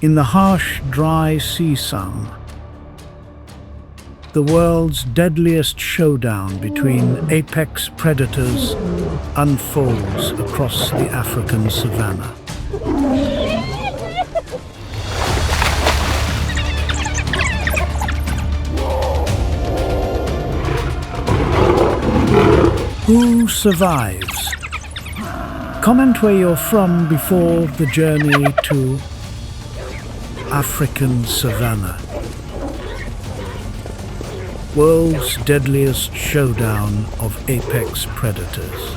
In the harsh, dry sea sun, the world's deadliest showdown between apex predators unfolds across the African savannah. Who survives? Comment where you're from before the journey to African savannah. World's deadliest showdown of apex predators.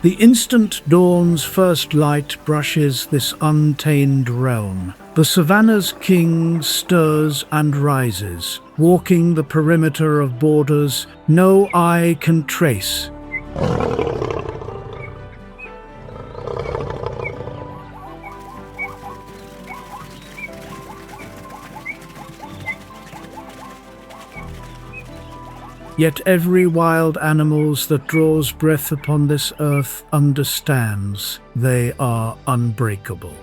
The instant dawn's first light brushes this untamed realm. The savannah's king stirs and rises, walking the perimeter of borders no eye can trace. Yet every wild animal that draws breath upon this earth understands they are unbreakable.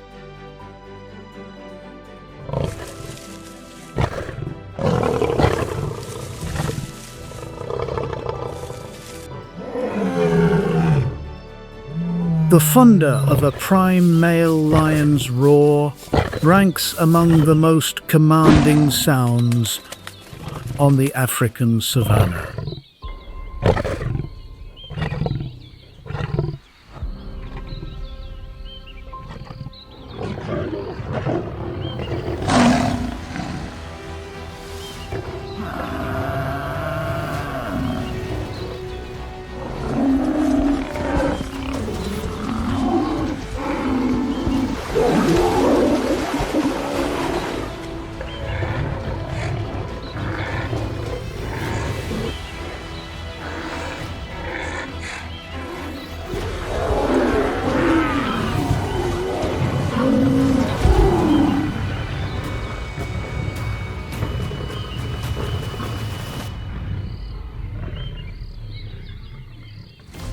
The thunder of a prime male lion's roar ranks among the most commanding sounds on the African savannah.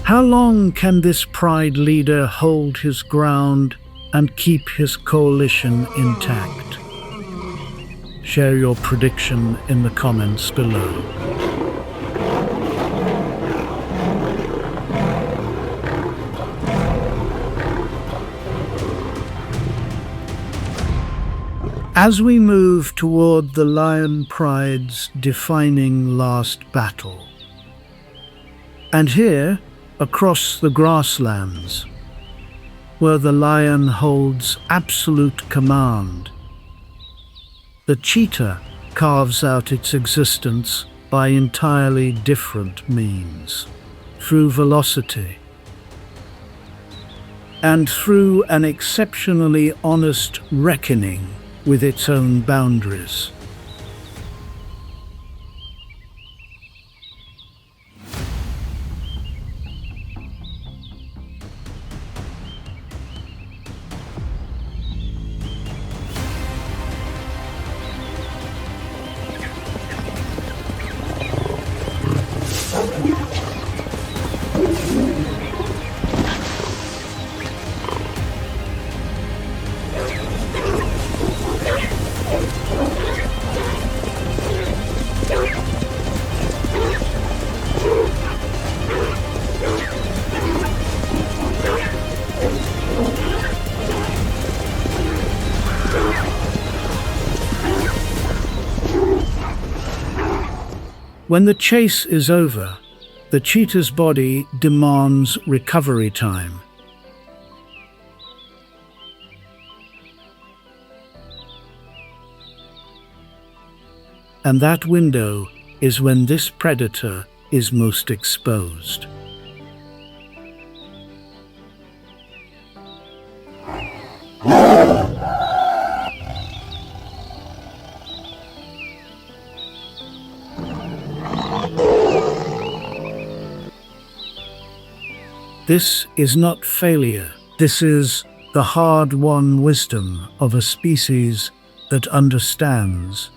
How long can this pride leader hold his ground and keep his coalition intact? Share your prediction in the comments below. As we move toward the lion pride's defining last battle, and here, across the grasslands, where the lion holds absolute command, the cheetah carves out its existence by entirely different means, through velocity and through an exceptionally honest reckoning with its own boundaries. When the chase is over, the cheetah's body demands recovery time. And that window is when this predator is most exposed. This is not failure. This is the hard-won wisdom of a species that understands.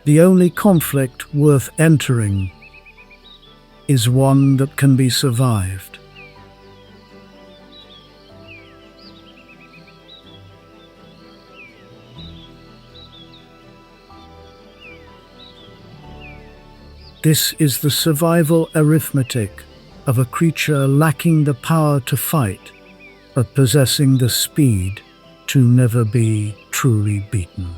The only conflict worth entering is one that can be survived. This is the survival arithmetic of a creature lacking the power to fight, but possessing the speed to never be truly beaten.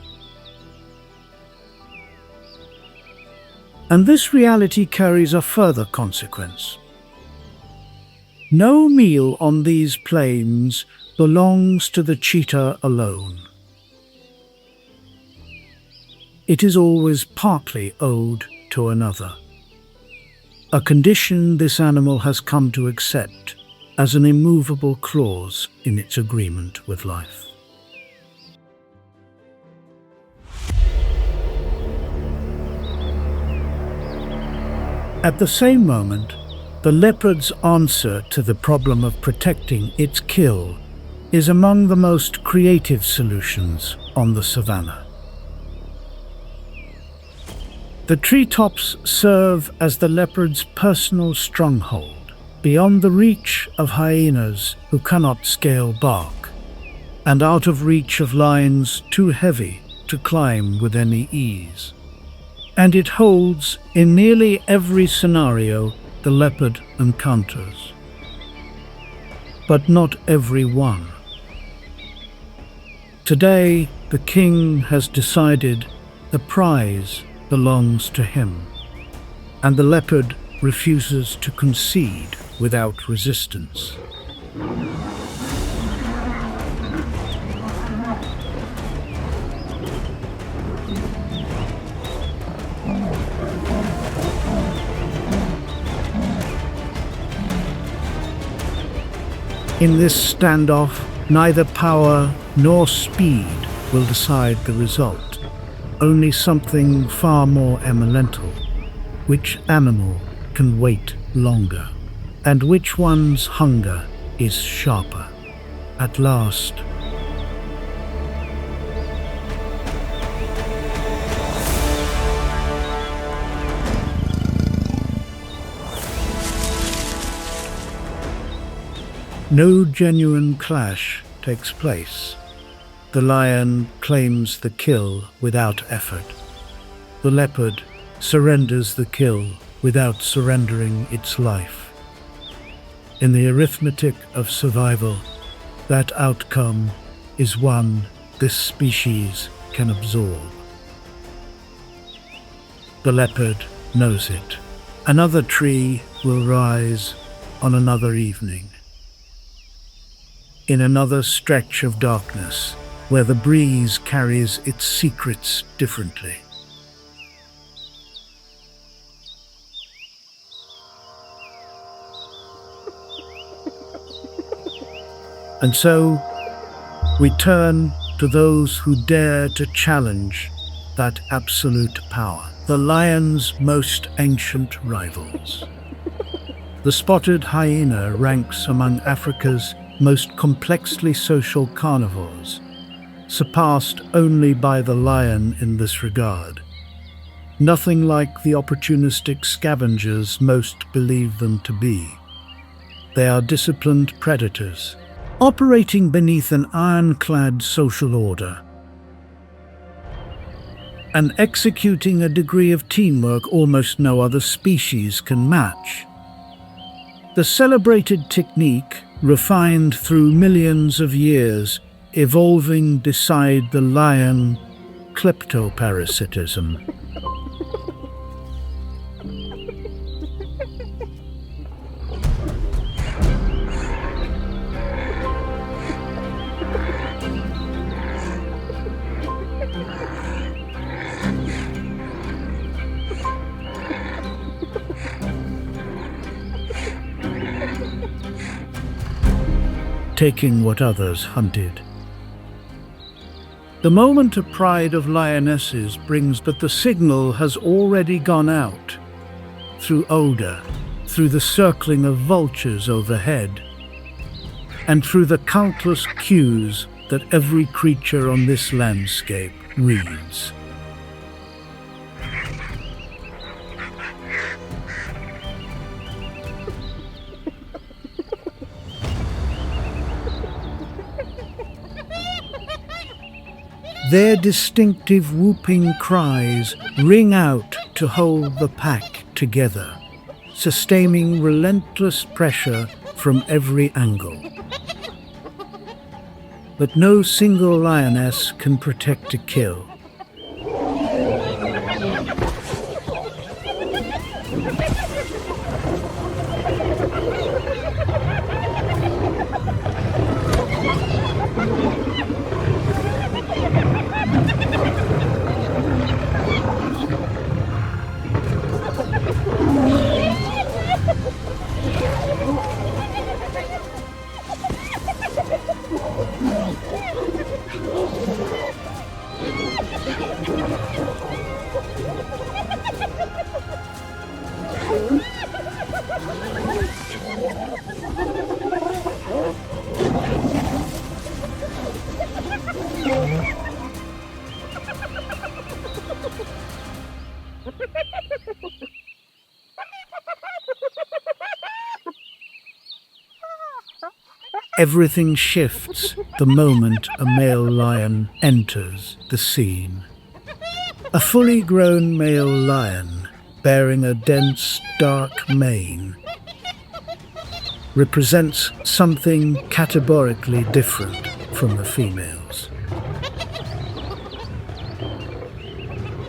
And this reality carries a further consequence. No meal on these plains belongs to the cheetah alone. It is always partly owed to another, a condition this animal has come to accept as an immovable clause in its agreement with life. At the same moment, the leopard's answer to the problem of protecting its kill is among the most creative solutions on the savannah. The treetops serve as the leopard's personal stronghold, beyond the reach of hyenas who cannot scale bark, and out of reach of lions too heavy to climb with any ease. And it holds, in nearly every scenario, the leopard encounters. But not every one. Today, the king has decided the prize belongs to him, and the leopard refuses to concede without resistance. In this standoff, neither power nor speed will decide the result. Only something far more elemental. Which animal can wait longer? And which one's hunger is sharper? At last, no genuine clash takes place. The lion claims the kill without effort. The leopard surrenders the kill without surrendering its life. In the arithmetic of survival, that outcome is one this species can absorb. The leopard knows it. Another tree will rise on another evening, in another stretch of darkness, where the breeze carries its secrets differently. And so, we turn to those who dare to challenge that absolute power, the lion's most ancient rivals. The spotted hyena ranks among Africa's most complexly social carnivores, surpassed only by the lion in this regard. Nothing like the opportunistic scavengers most believe them to be. They are disciplined predators, operating beneath an ironclad social order, and executing a degree of teamwork almost no other species can match. The celebrated technique, refined through millions of years, evolving beside the lion, kleptoparasitism. Taking what others hunted. The moment of pride of lionesses brings, but the signal has already gone out. Through odor, through the circling of vultures overhead, and through the countless cues that every creature on this landscape reads. Their distinctive whooping cries ring out to hold the pack together, sustaining relentless pressure from every angle. But no single lioness can protect a kill. Everything shifts the moment a male lion enters the scene. A fully grown male lion, bearing a dense, dark mane, represents something categorically different from the females.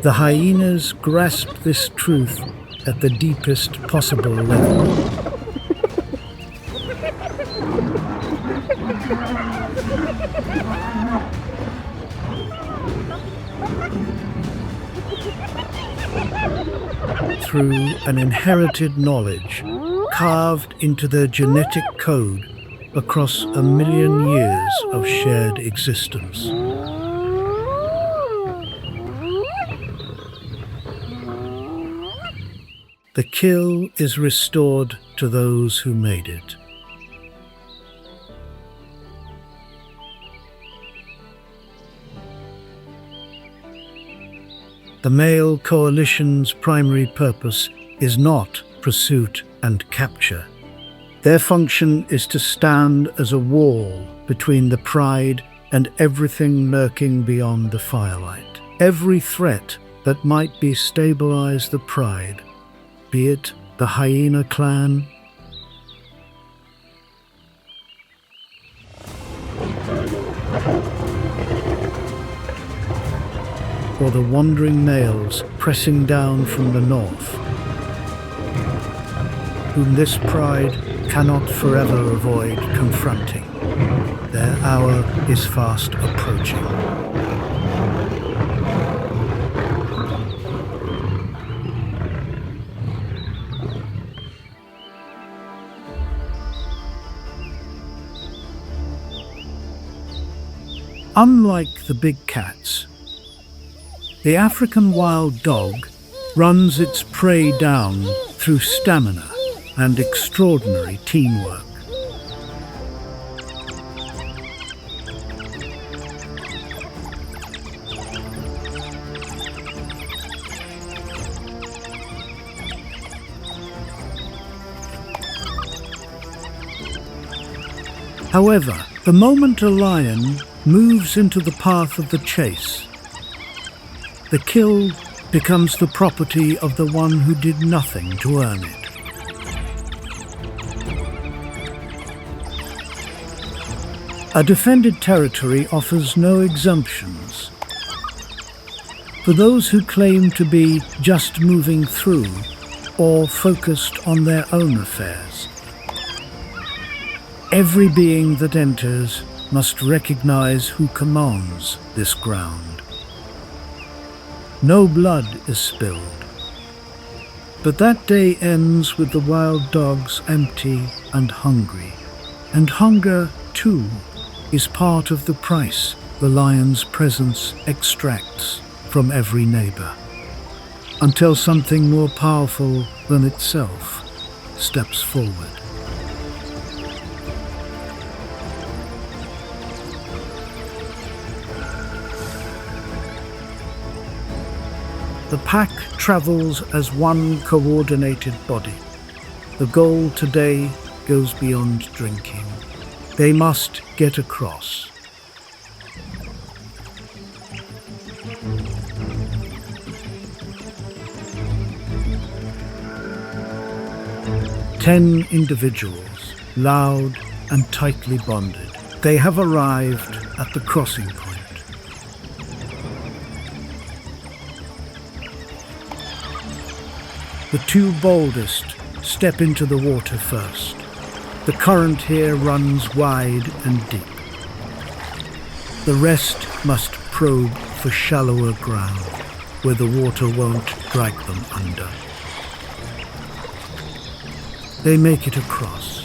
The hyenas grasp this truth at the deepest possible level. Through an inherited knowledge carved into their genetic code across 1,000,000 years of shared existence. The kill is restored to those who made it. The male coalition's primary purpose is not pursuit and capture. Their function is to stand as a wall between the pride and everything lurking beyond the firelight. Every threat that might destabilize the pride, be it the hyena clan, or the wandering males pressing down from the north, whom this pride cannot forever avoid confronting. Their hour is fast approaching. Unlike the big cats, the African wild dog runs its prey down through stamina and extraordinary teamwork. However, the moment a lion moves into the path of the chase, the kill becomes the property of the one who did nothing to earn it. A defended territory offers no exemptions. For those who claim to be just moving through or focused on their own affairs, every being that enters must recognize who commands this ground. No blood is spilled, but that day ends with the wild dogs empty and hungry. And hunger, too, is part of the price the lion's presence extracts from every neighbor, until something more powerful than itself steps forward. The pack travels as one coordinated body. The goal today goes beyond drinking. They must get across. Ten individuals, loud and tightly bonded. They have arrived at the crossing point. The two boldest step into the water first. The current here runs wide and deep. The rest must probe for shallower ground, where the water won't drag them under. They make it across.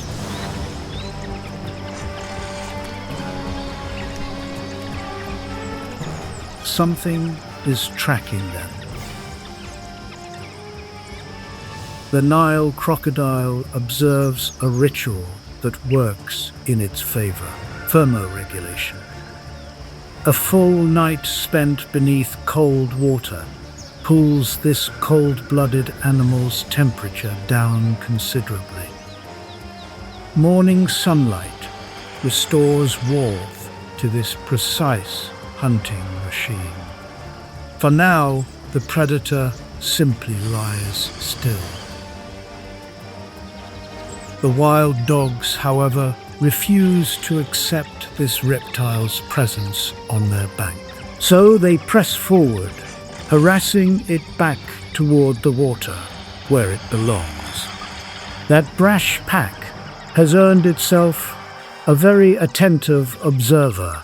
Something is tracking them. The Nile crocodile observes a ritual that works in its favor: thermoregulation. A full night spent beneath cold water pulls this cold-blooded animal's temperature down considerably. Morning sunlight restores warmth to this precise hunting machine. For now, the predator simply lies still. The wild dogs, however, refuse to accept this reptile's presence on their bank. So they press forward, harassing it back toward the water, where it belongs. That brash pack has earned itself a very attentive observer.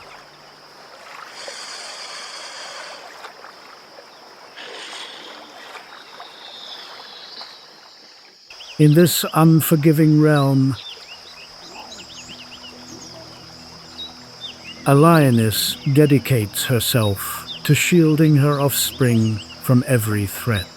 In this unforgiving realm, a lioness dedicates herself to shielding her offspring from every threat.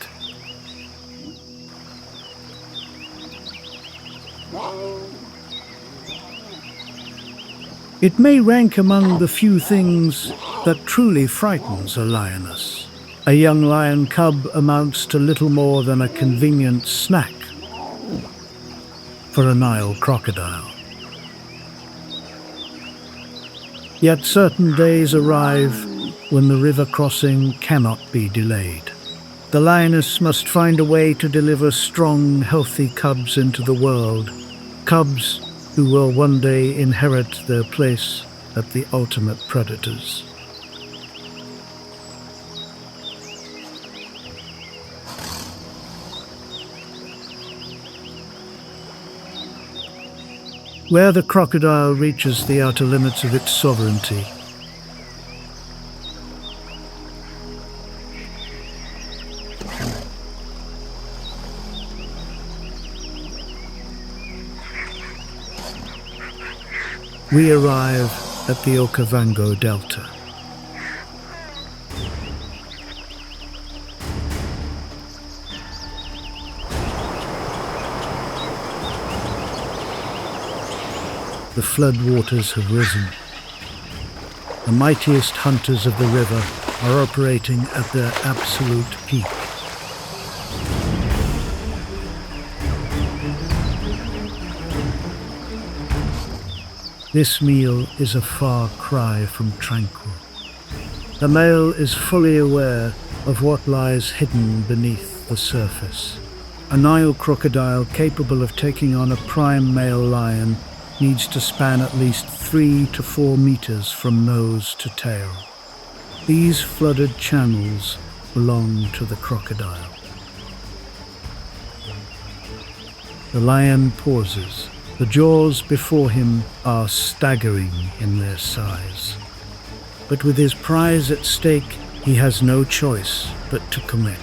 It may rank among the few things that truly frightens a lioness. A young lion cub amounts to little more than a convenient snack for a Nile crocodile. Yet certain days arrive when the river crossing cannot be delayed. The lioness must find a way to deliver strong, healthy cubs into the world, cubs who will one day inherit their place at the ultimate predators. Where the crocodile reaches the outer limits of its sovereignty, we arrive at the Okavango Delta. The floodwaters have risen. The mightiest hunters of the river are operating at their absolute peak. This meal is a far cry from tranquil. The male is fully aware of what lies hidden beneath the surface. A Nile crocodile capable of taking on a prime male lion needs to span at least 3 to 4 meters from nose to tail. These flooded channels belong to the crocodile. The lion pauses. The jaws before him are staggering in their size. But with his prize at stake, he has no choice but to commit.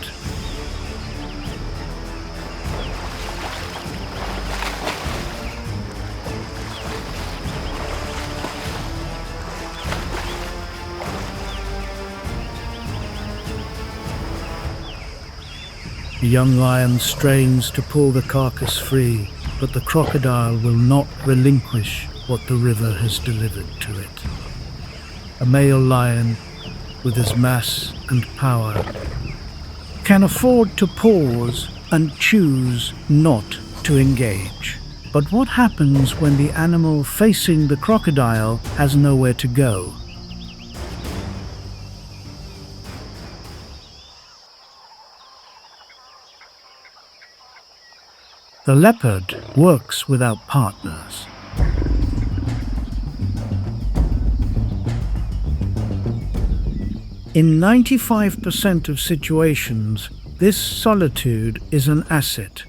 The young lion strains to pull the carcass free, but the crocodile will not relinquish what the river has delivered to it. A male lion, with his mass and power, can afford to pause and choose not to engage. But what happens when the animal facing the crocodile has nowhere to go? The leopard works without partners. In 95% of situations, this solitude is an asset.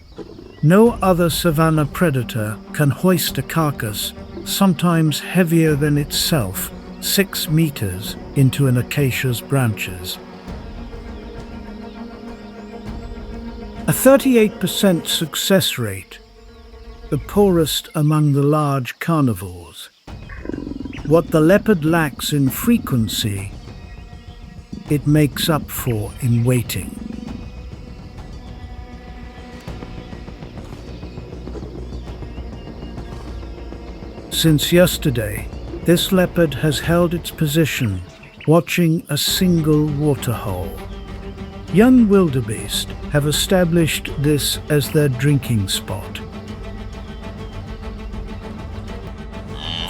No other savanna predator can hoist a carcass, sometimes heavier than itself, 6 meters into an acacia's branches. A 38% success rate, the poorest among the large carnivores. What the leopard lacks in frequency, it makes up for in waiting. Since yesterday, this leopard has held its position, watching a single waterhole. Young wildebeest have established this as their drinking spot.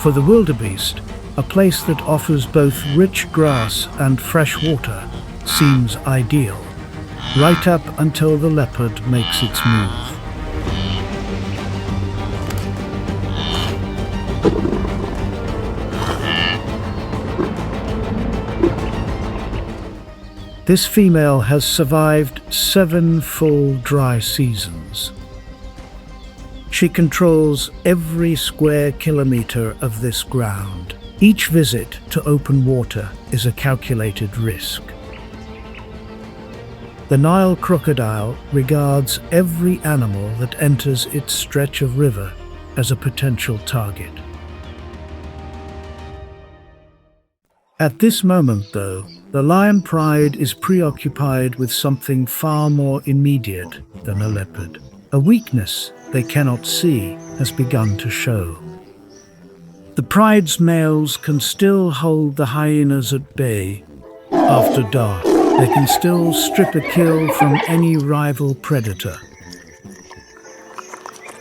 For the wildebeest, a place that offers both rich grass and fresh water seems ideal, right up until the leopard makes its move. This female has survived 7 full dry seasons. She controls every square kilometer of this ground. Each visit to open water is a calculated risk. The Nile crocodile regards every animal that enters its stretch of river as a potential target. At this moment, though, the lion pride is preoccupied with something far more immediate than a leopard. A weakness they cannot see has begun to show. The pride's males can still hold the hyenas at bay after dark. They can still strip a kill from any rival predator.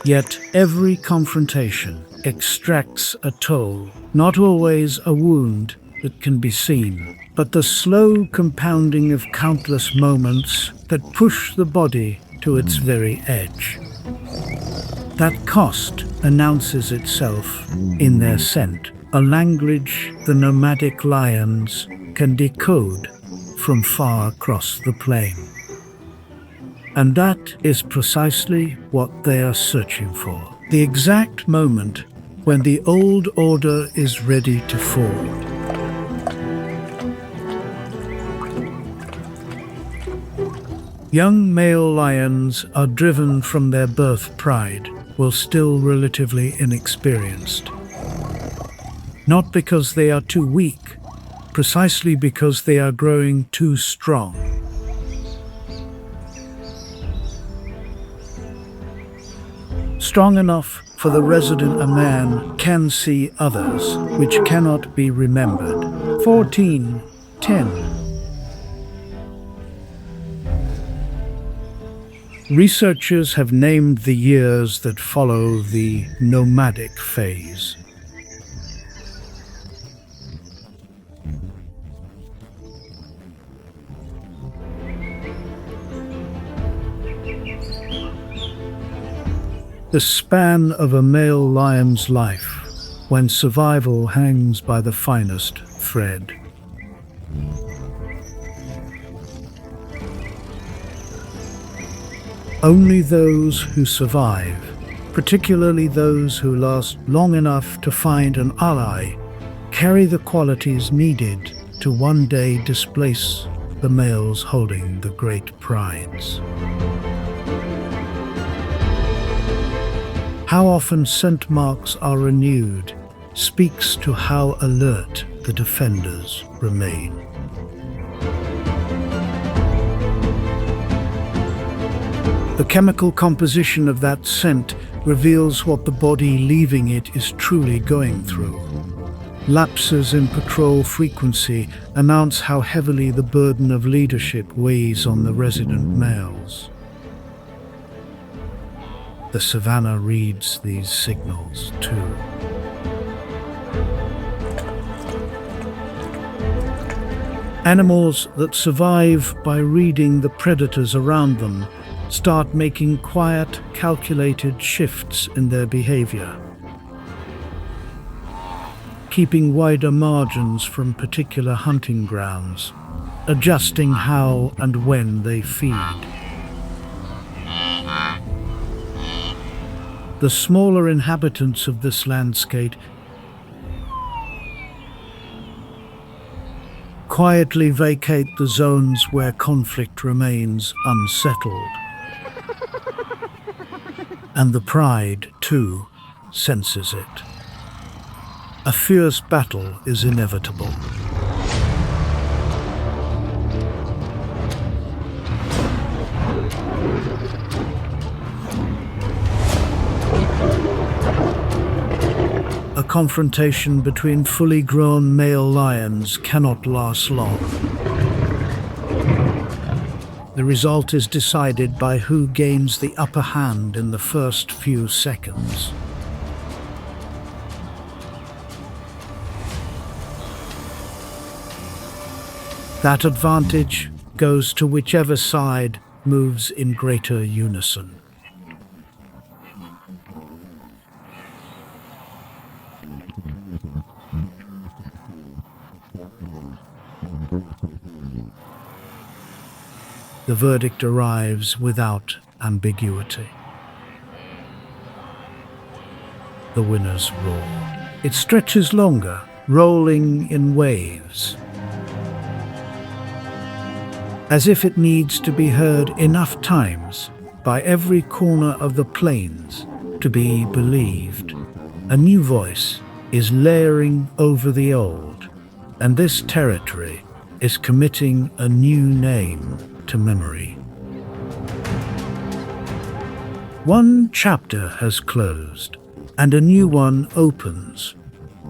Yet every confrontation extracts a toll, not always a wound that can be seen, but the slow compounding of countless moments that push the body to its very edge. That cost announces itself in their scent, a language the nomadic lions can decode from far across the plain. And that is precisely what they are searching for, the exact moment when the old order is ready to fall. Young male lions are driven from their birth pride, while still relatively inexperienced. Not because they are too weak, precisely because they are growing too strong. Strong enough for the resident a man can see others, which cannot be remembered. 14:10. Researchers have named the years that follow the nomadic phase. The span of a male lion's life, when survival hangs by the finest thread. Only those who survive, particularly those who last long enough to find an ally, carry the qualities needed to one day displace the males holding the great prides. How often scent marks are renewed speaks to how alert the defenders remain. The chemical composition of that scent reveals what the body leaving it is truly going through. Lapses in patrol frequency announce how heavily the burden of leadership weighs on the resident males. The savannah reads these signals too. Animals that survive by reading the predators around them start making quiet, calculated shifts in their behavior, keeping wider margins from particular hunting grounds, adjusting how and when they feed. The smaller inhabitants of this landscape quietly vacate the zones where conflict remains unsettled. And the pride, too, senses it. A fierce battle is inevitable. A confrontation between fully grown male lions cannot last long. The result is decided by who gains the upper hand in the first few seconds. That advantage goes to whichever side moves in greater unison. The verdict arrives without ambiguity. The winner's roar. It stretches longer, rolling in waves, as if it needs to be heard enough times by every corner of the plains to be believed. A new voice is layering over the old, and this territory is committing a new name to memory. One chapter has closed, and a new one opens,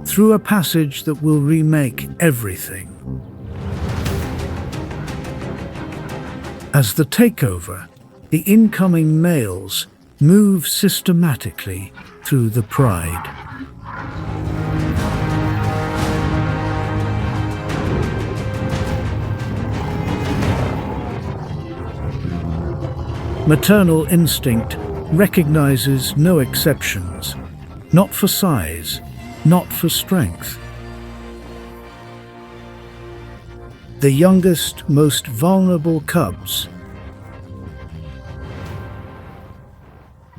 through a passage that will remake everything. As the takeover, the incoming males move systematically through the pride. Maternal instinct recognizes no exceptions, not for size, not for strength. The youngest, most vulnerable cubs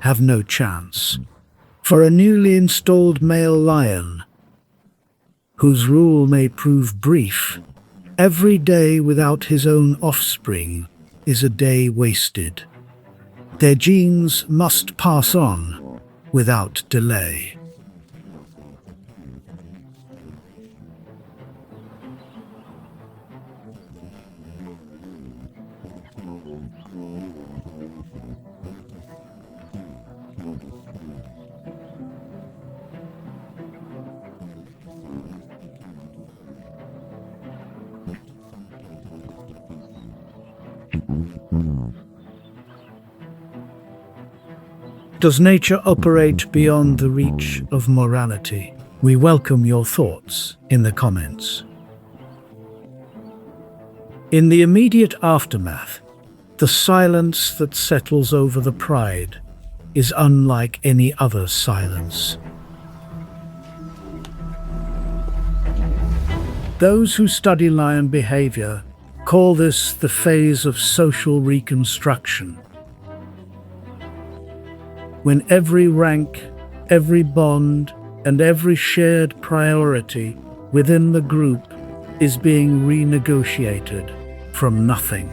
have no chance. For a newly installed male lion, whose rule may prove brief, every day without his own offspring is a day wasted. Their genes must pass on without delay. Does nature operate beyond the reach of morality? We welcome your thoughts in the comments. In the immediate aftermath, the silence that settles over the pride is unlike any other silence. Those who study lion behavior call this the phase of social reconstruction, when every rank, every bond, and every shared priority within the group is being renegotiated from nothing,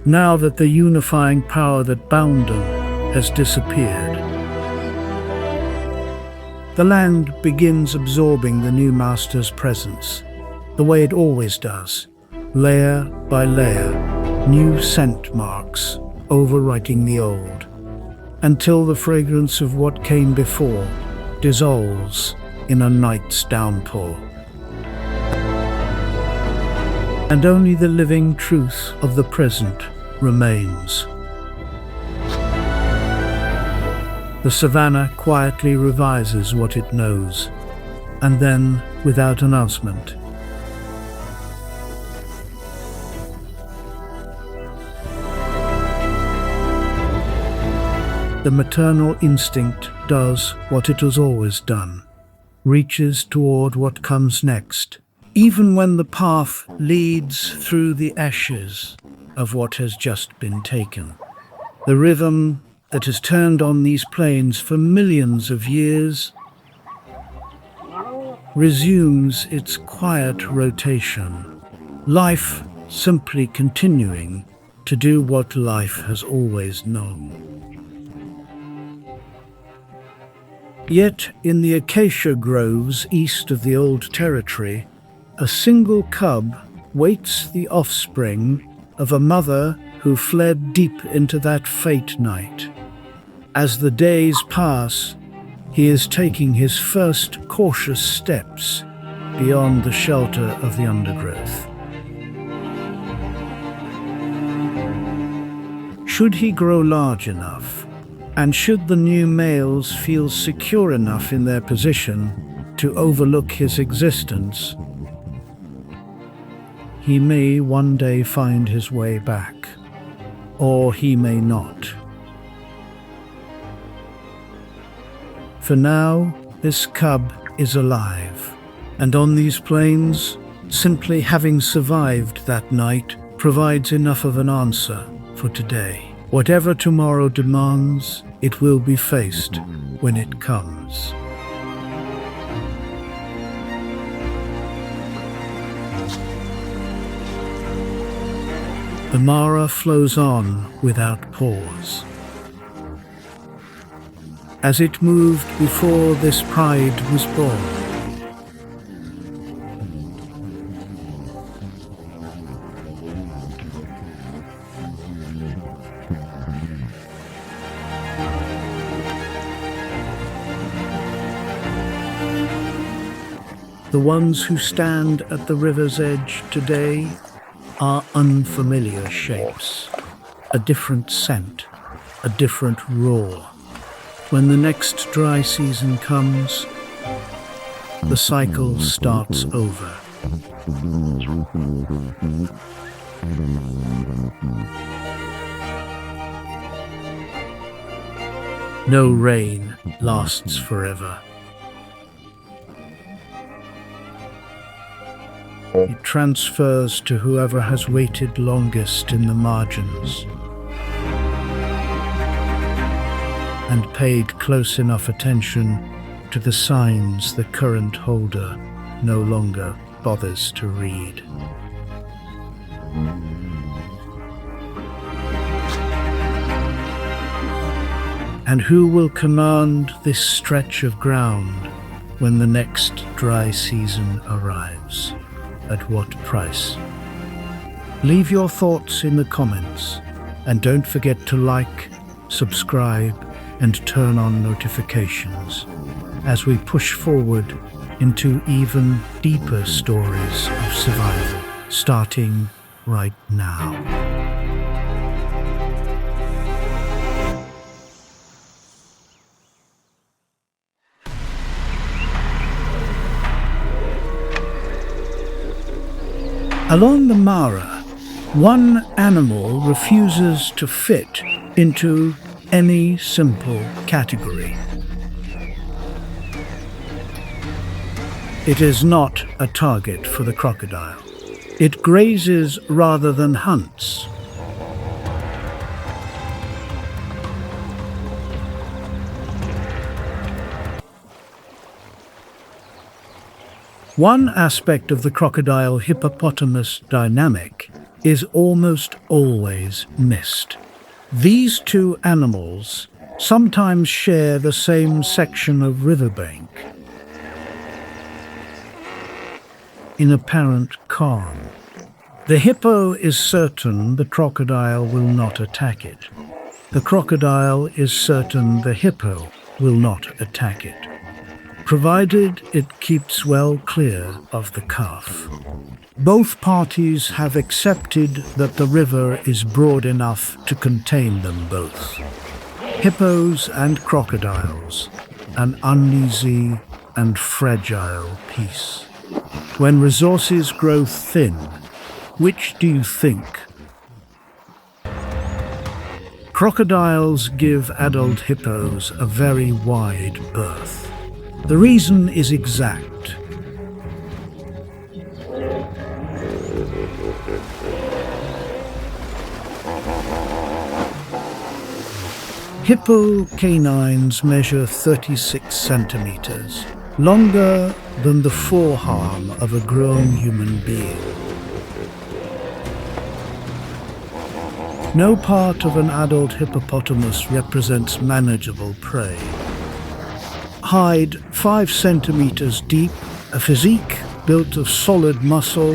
now that the unifying power that bound them has disappeared. The land begins absorbing the new master's presence, the way it always does, layer by layer, new scent marks overwriting the old. until the fragrance of what came before dissolves in a night's downpour. And only the living truth of the present remains. The savannah quietly revises what it knows, and then, without announcement, the maternal instinct does what it has always done, reaches toward what comes next, even when the path leads through the ashes of what has just been taken. The rhythm that has turned on these plains for millions of years resumes its quiet rotation, life simply continuing to do what life has always known. Yet, in the acacia groves east of the old territory, a single cub waits the offspring of a mother who fled deep into that fate night. As the days pass, he is taking his first cautious steps beyond the shelter of the undergrowth. Should he grow large enough, and should the new males feel secure enough in their position to overlook his existence, he may one day find his way back, or he may not. For now, this cub is alive, and on these plains, simply having survived that night provides enough of an answer for today. Whatever tomorrow demands, it will be faced when it comes. The Mara flows on without pause. As it moved before this pride was born. The ones who stand at the river's edge today are unfamiliar shapes, a different scent, a different roar. When the next dry season comes, the cycle starts over. No rain lasts forever. It transfers to whoever has waited longest in the margins and paid close enough attention to the signs the current holder no longer bothers to read. And who will command this stretch of ground when the next dry season arrives? At what price? Leave your thoughts in the comments, and don't forget to like, subscribe, and turn on notifications as we push forward into even deeper stories of survival, starting right now. Along the Mara, one animal refuses to fit into any simple category. It is not a target for the crocodile. It grazes rather than hunts. One aspect of the crocodile-hippopotamus dynamic is almost always missed. These two animals sometimes share the same section of riverbank in apparent calm. The hippo is certain the crocodile will not attack it. The crocodile is certain the hippo will not attack it, provided it keeps well clear of the calf. Both parties have accepted that the river is broad enough to contain them both. Hippos and crocodiles, an uneasy and fragile peace. When resources grow thin, which do you think? Crocodiles give adult hippos a very wide berth. The reason is exact. Hippo canines measure 36 centimeters, longer than the forearm of a grown human being. No part of an adult hippopotamus represents manageable prey. Hide 5 centimeters deep, a physique built of solid muscle,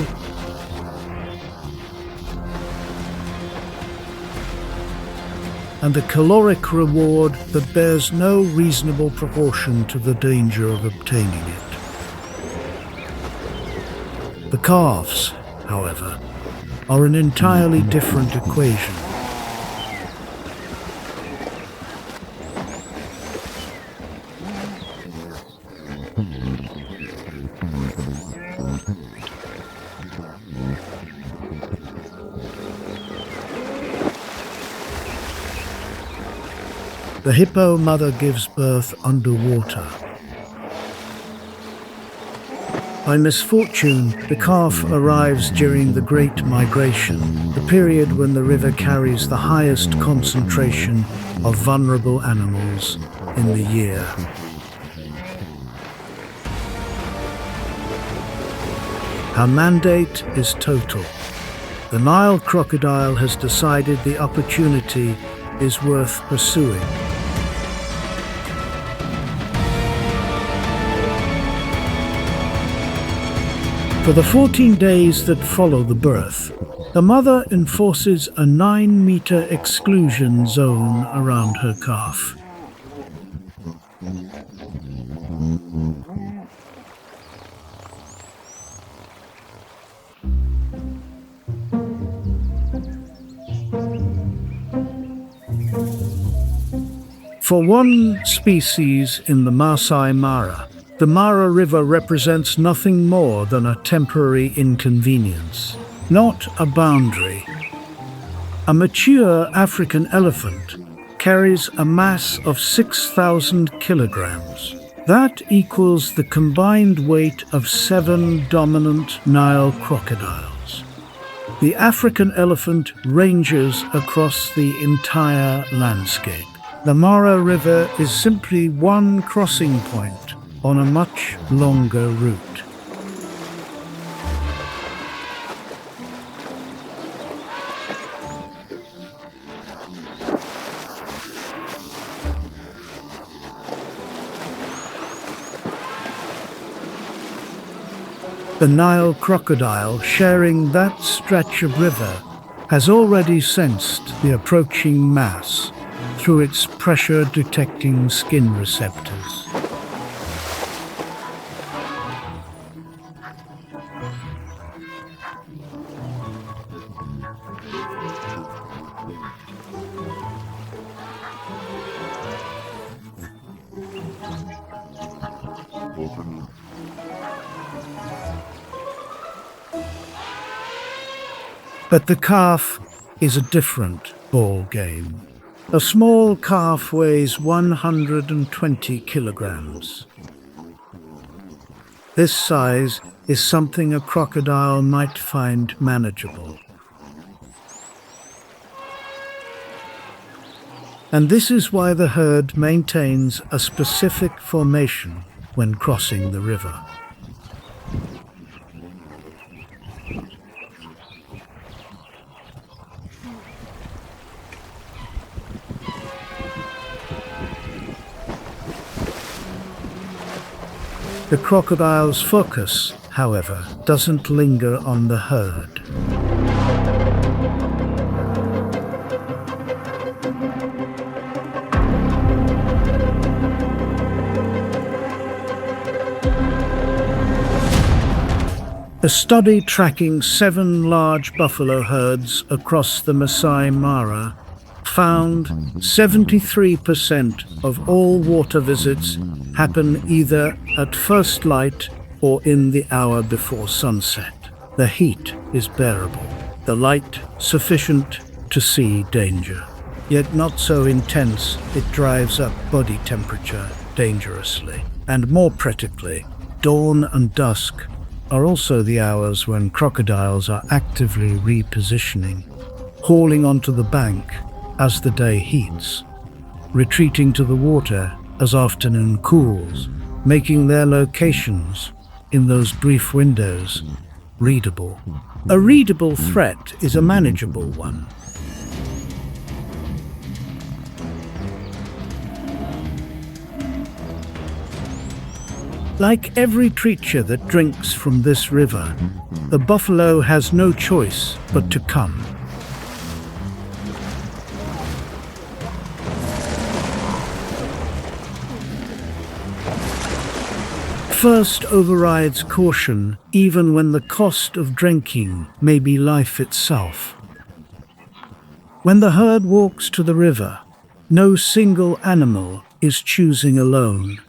and a caloric reward that bears no reasonable proportion to the danger of obtaining it. The calves, however, are an entirely different equation. The hippo mother gives birth underwater. By misfortune, the calf arrives during the Great Migration, the period when the river carries the highest concentration of vulnerable animals in the year. Her mandate is total. The Nile crocodile has decided the opportunity is worth pursuing. For the 14 days that follow the birth, the mother enforces a 9-meter exclusion zone around her calf. For one species in the Maasai Mara, the Mara River represents nothing more than a temporary inconvenience, not a boundary. A mature African elephant carries a mass of 6,000 kilograms. That equals the combined weight of 7 dominant Nile crocodiles. The African elephant ranges across the entire landscape. The Mara River is simply one crossing point on a much longer route. The Nile crocodile, sharing that stretch of river, has already sensed the approaching mass through its pressure-detecting skin receptors. But the calf is a different ball game. A small calf weighs 120 kilograms. This size is something a crocodile might find manageable. And this is why the herd maintains a specific formation when crossing the river. The crocodile's focus, however, doesn't linger on the herd. A study tracking 7 large buffalo herds across the Maasai Mara found 73% of all water visits happen either at first light or in the hour before sunset. The heat is bearable, the light sufficient to see danger. Yet not so intense, it drives up body temperature dangerously. And more practically, dawn and dusk are also the hours when crocodiles are actively repositioning, hauling onto the bank as the day heats, retreating to the water as afternoon cools, making their locations in those brief windows readable. A readable threat is a manageable one. Like every creature that drinks from this river, the buffalo has no choice but to come. Thirst overrides caution, even when the cost of drinking may be life itself. When the herd walks to the river, no single animal is choosing alone.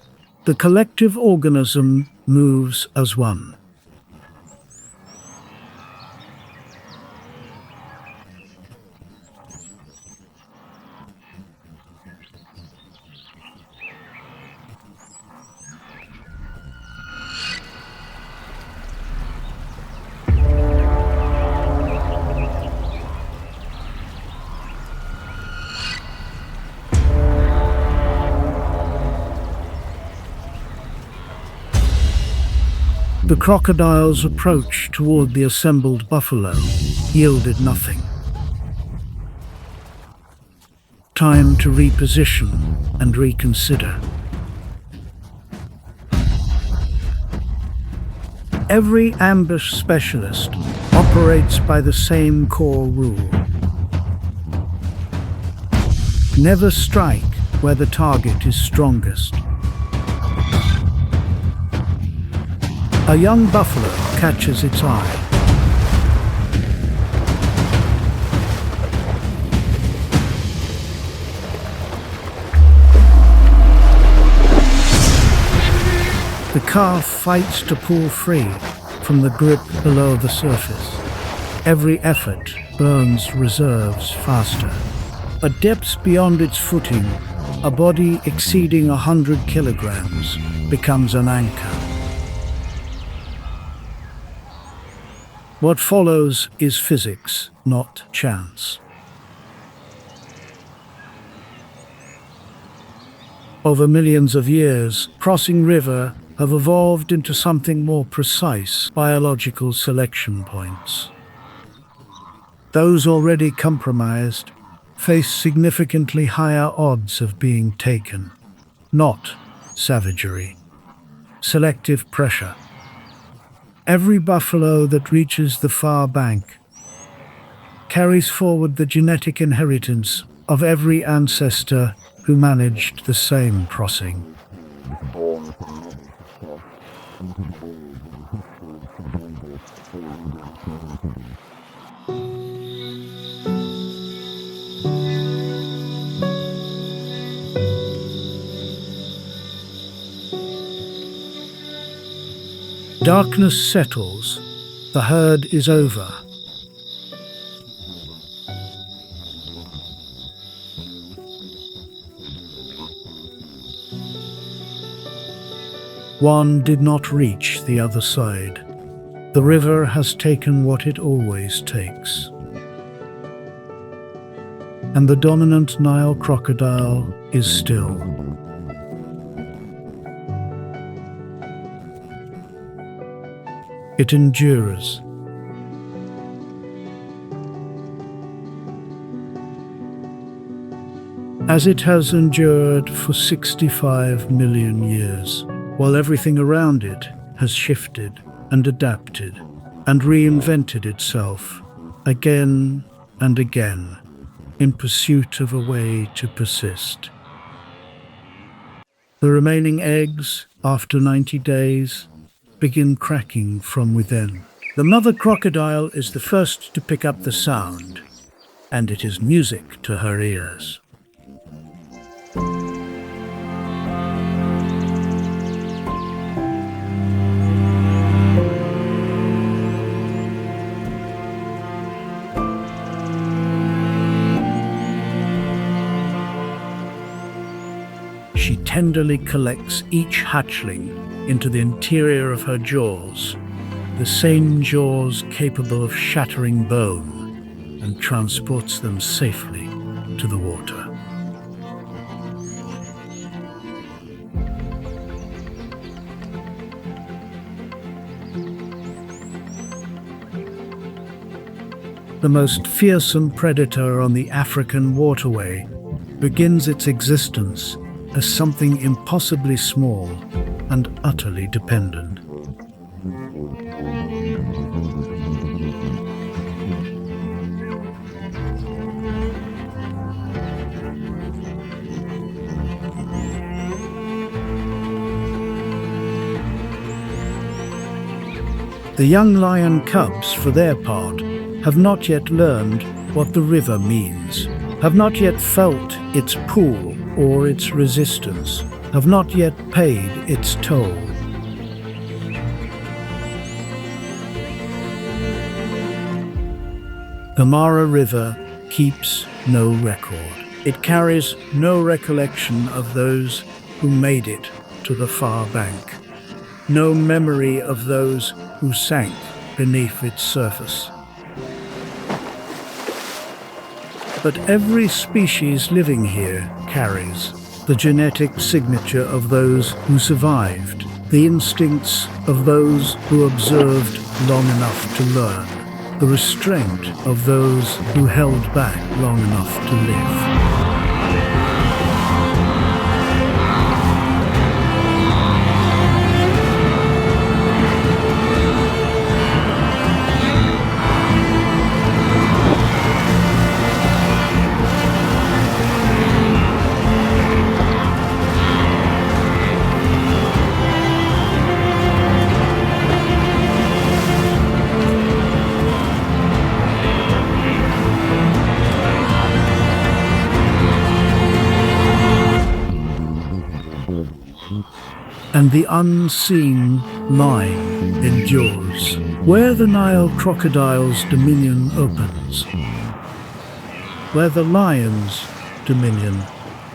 The collective organism moves as one. The crocodile's approach toward the assembled buffalo yielded nothing. Time to reposition and reconsider. Every ambush specialist operates by the same core rule. Never strike where the target is strongest. A young buffalo catches its eye. The calf fights to pull free from the grip below the surface. Every effort burns reserves faster. At depths beyond its footing, a body exceeding 100 kilograms becomes an anchor. What follows is physics, not chance. Over millions of years, crossing river have evolved into something more precise: biological selection points. Those already compromised face significantly higher odds of being taken. Not savagery, selective pressure. Every buffalo that reaches the far bank carries forward the genetic inheritance of every ancestor who managed the same crossing. Darkness settles, the herd is over. One did not reach the other side. The river has taken what it always takes. And the dominant Nile crocodile is still. It endures. As it has endured for 65 million years, while everything around it has shifted and adapted and reinvented itself again and again in pursuit of a way to persist. The remaining eggs, after 90 days, begin cracking from within. The mother crocodile is the first to pick up the sound, and it is music to her ears. She tenderly collects each hatchling into the interior of her jaws, the same jaws capable of shattering bone, and transports them safely to the water. The most fearsome predator on the African waterway begins its existence as something impossibly small and utterly dependent. The young lion cubs, for their part, have not yet learned what the river means, have not yet felt its pull or its resistance, have not yet paid its toll. The Mara River keeps no record. It carries no recollection of those who made it to the far bank, no memory of those who sank beneath its surface. But every species living here carries the genetic signature of those who survived, the instincts of those who observed long enough to learn, the restraint of those who held back long enough to live. And the unseen line endures, where the Nile crocodile's dominion opens, where the lion's dominion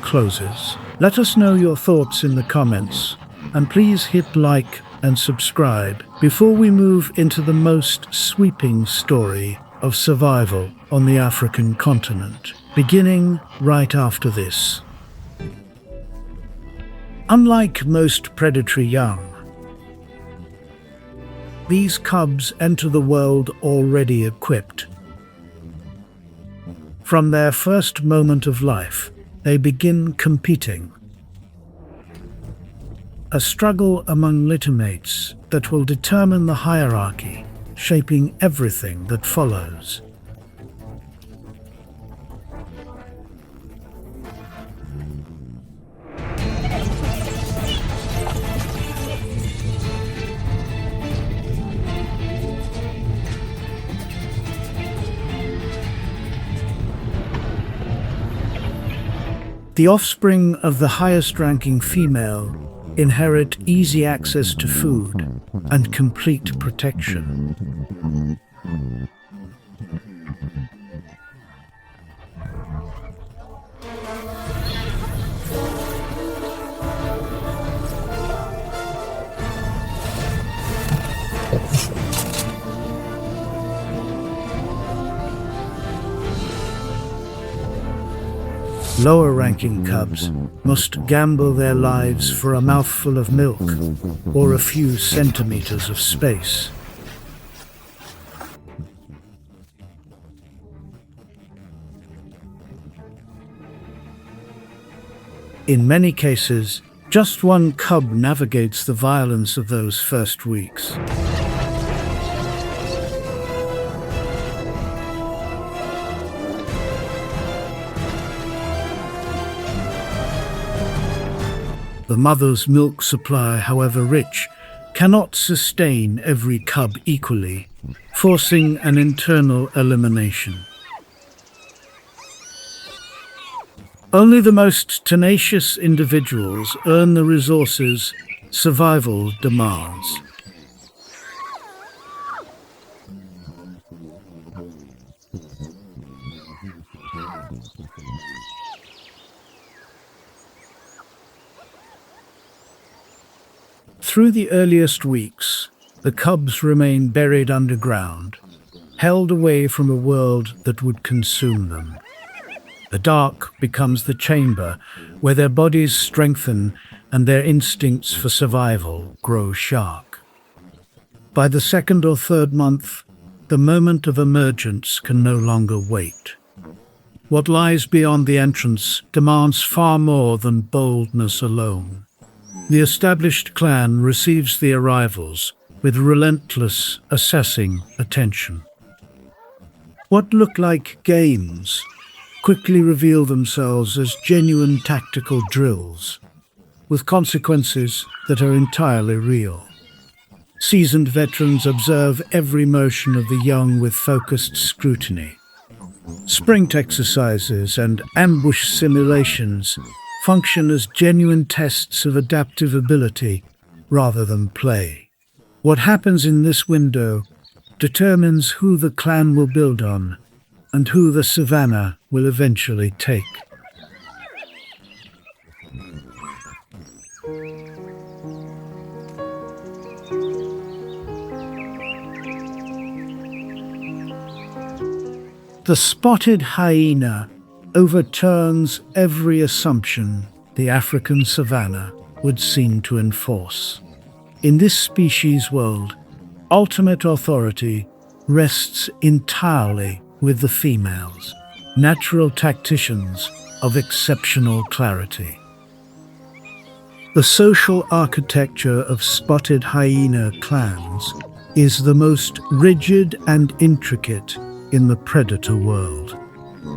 closes. Let us know your thoughts in the comments, and please hit like and subscribe before we move into the most sweeping story of survival on the African continent, beginning right after this. Unlike most predatory young, these cubs enter the world already equipped. From their first moment of life, they begin competing. A struggle among littermates that will determine the hierarchy, shaping everything that follows. The offspring of the highest-ranking female inherit easy access to food and complete protection. Lower-ranking cubs must gamble their lives for a mouthful of milk or a few centimeters of space. In many cases, just one cub navigates the violence of those first weeks. The mother's milk supply, however rich, cannot sustain every cub equally, forcing an internal elimination. Only the most tenacious individuals earn the resources survival demands. Through the earliest weeks, the cubs remain buried underground, held away from a world that would consume them. The dark becomes the chamber where their bodies strengthen and their instincts for survival grow sharp. By the second or third month, the moment of emergence can no longer wait. What lies beyond the entrance demands far more than boldness alone. The established clan receives the arrivals with relentless, assessing attention. What look like games quickly reveal themselves as genuine tactical drills, with consequences that are entirely real. Seasoned veterans observe every motion of the young with focused scrutiny. Sprint exercises and ambush simulations function as genuine tests of adaptive ability rather than play. What happens in this window determines who the clan will build on and who the Savannah will eventually take. The spotted hyena overturns every assumption the African savanna would seem to enforce. In this species world, ultimate authority rests entirely with the females, natural tacticians of exceptional clarity. The social architecture of spotted hyena clans is the most rigid and intricate in the predator world.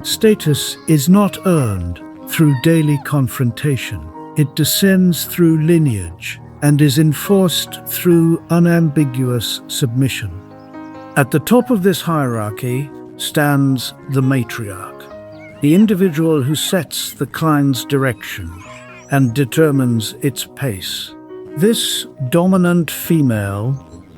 Status is not earned through daily confrontation. It descends through lineage and is enforced through unambiguous submission. At the top of this hierarchy stands the matriarch, the individual who sets the clan's direction and determines its pace. This dominant female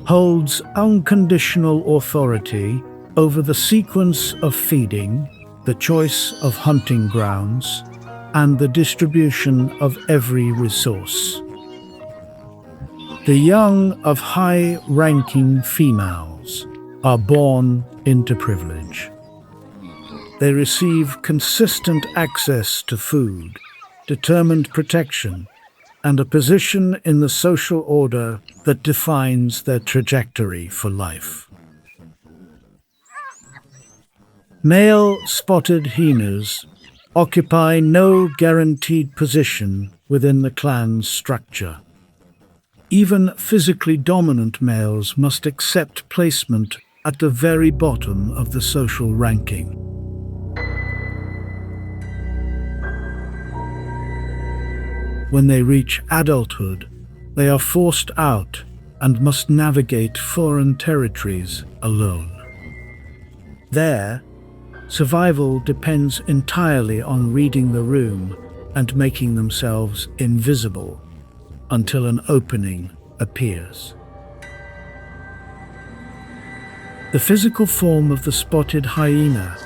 holds unconditional authority over the sequence of feeding, the choice of hunting grounds, and the distribution of every resource. The young of high-ranking females are born into privilege. They receive consistent access to food, determined protection, and a position in the social order that defines their trajectory for life. Male spotted hyenas occupy no guaranteed position within the clan's structure. Even physically dominant males must accept placement at the very bottom of the social ranking. When they reach adulthood, they are forced out and must navigate foreign territories alone. There, survival depends entirely on reading the room and making themselves invisible until an opening appears. The physical form of the spotted hyena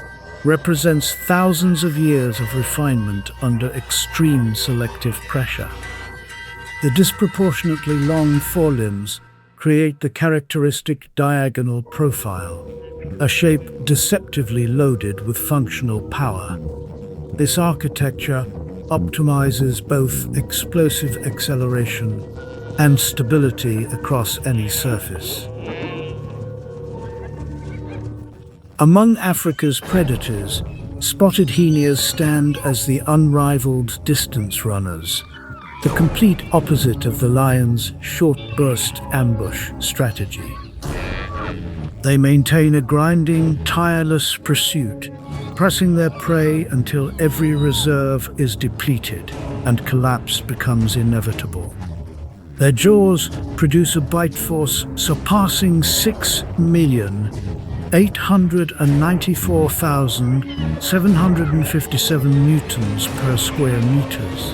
represents thousands of years of refinement under extreme selective pressure. The disproportionately long forelimbs create the characteristic diagonal profile, a shape deceptively loaded with functional power. This architecture optimizes both explosive acceleration and stability across any surface. Among Africa's predators, spotted hyenas stand as the unrivaled distance runners, the complete opposite of the lion's short-burst ambush strategy. They maintain a grinding, tireless pursuit, pressing their prey until every reserve is depleted and collapse becomes inevitable. Their jaws produce a bite force surpassing 6,894,757 newtons per square meters.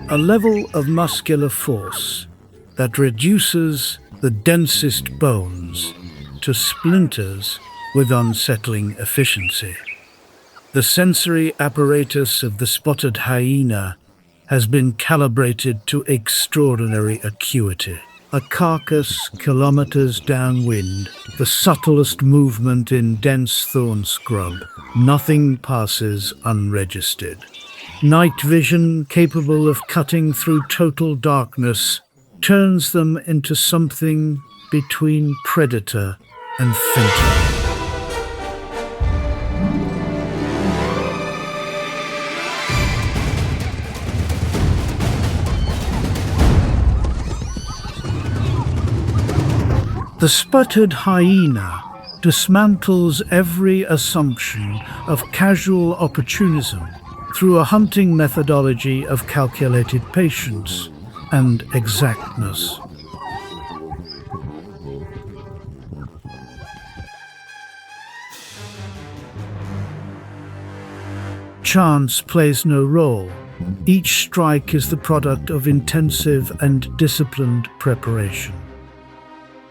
A level of muscular force that reduces the densest bones to splinters with unsettling efficiency. The sensory apparatus of the spotted hyena has been calibrated to extraordinary acuity. A carcass kilometers downwind, the subtlest movement in dense thorn scrub, nothing passes unregistered. Night vision, capable of cutting through total darkness, turns them into something between predator and fentanyl. The spotted hyena dismantles every assumption of casual opportunism through a hunting methodology of calculated patience and exactness. Chance plays no role. Each strike is the product of intensive and disciplined preparation.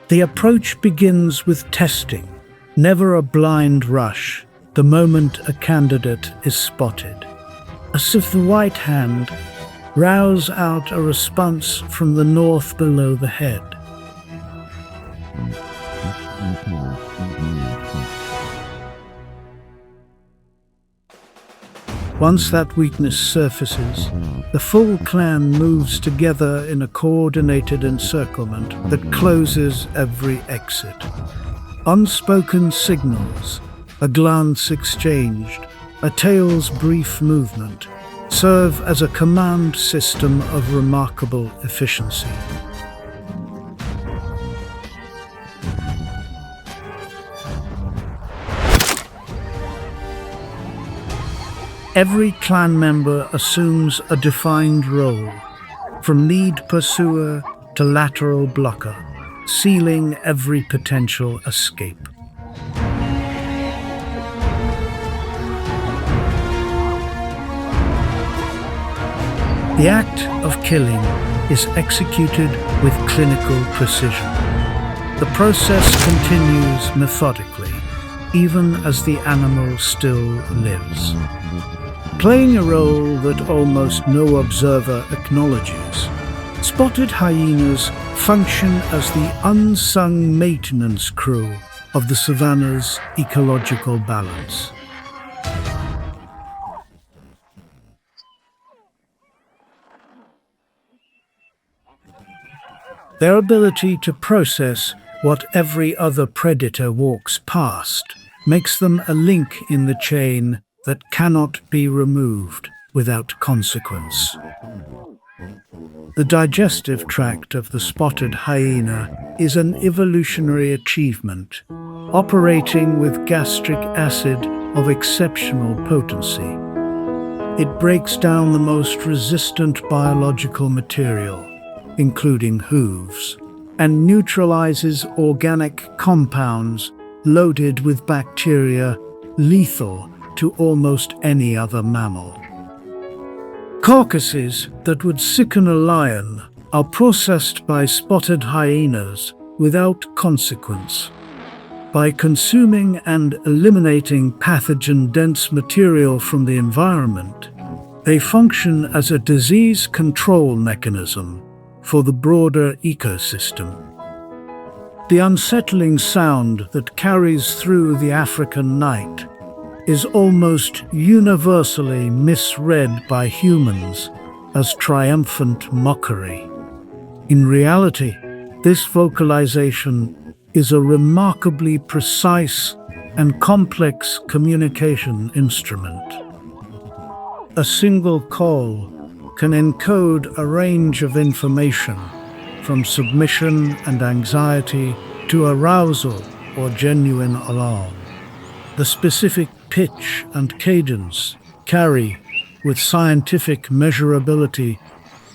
The approach begins with testing, never a blind rush, the moment a candidate is spotted. As if the white hand rouse out a response from the north below the head. Once that weakness surfaces, the full clan moves together in a coordinated encirclement that closes every exit. Unspoken signals, a glance exchanged, a tail's brief movement, serve as a command system of remarkable efficiency. Every clan member assumes a defined role, from lead pursuer to lateral blocker, sealing every potential escape. The act of killing is executed with clinical precision. The process continues methodically, even as the animal still lives. Playing a role that almost no observer acknowledges, spotted hyenas function as the unsung maintenance crew of the savanna's ecological balance. Their ability to process what every other predator walks past makes them a link in the chain that cannot be removed without consequence. The digestive tract of the spotted hyena is an evolutionary achievement, operating with gastric acid of exceptional potency. It breaks down the most resistant biological material, including hooves, and neutralizes organic compounds loaded with bacteria lethal to almost any other mammal. Carcasses that would sicken a lion are processed by spotted hyenas without consequence. By consuming and eliminating pathogen-dense material from the environment, they function as a disease control mechanism for the broader ecosystem. The unsettling sound that carries through the African night is almost universally misread by humans as triumphant mockery. In reality, this vocalization is a remarkably precise and complex communication instrument. A single call can encode a range of information, from submission and anxiety to arousal or genuine alarm. The specific pitch and cadence carry, with scientific measurability,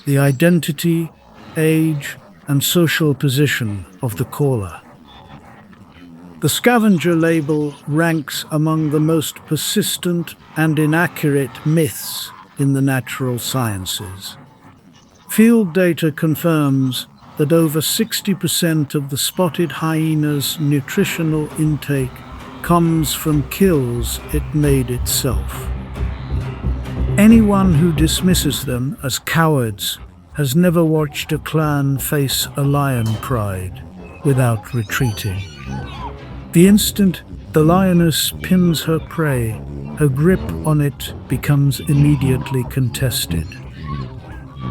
the identity, age, and social position of the caller. The scavenger label ranks among the most persistent and inaccurate myths in the natural sciences. Field data confirms that over 60% of the spotted hyena's nutritional intake comes from kills it made itself. Anyone who dismisses them as cowards has never watched a clan face a lion pride without retreating. The instant the lioness pins her prey, her grip on it becomes immediately contested.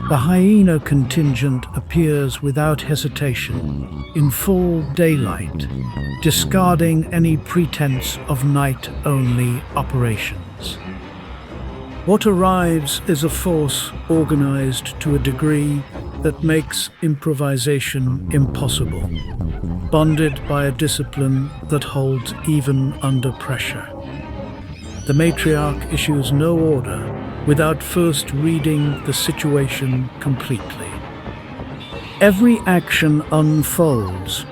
The hyena contingent appears without hesitation, in full daylight, discarding any pretense of night-only operations. What arrives is a force organized to a degree that makes improvisation impossible, bonded by a discipline that holds even under pressure. The matriarch issues no order without first reading the situation completely. Every action unfolds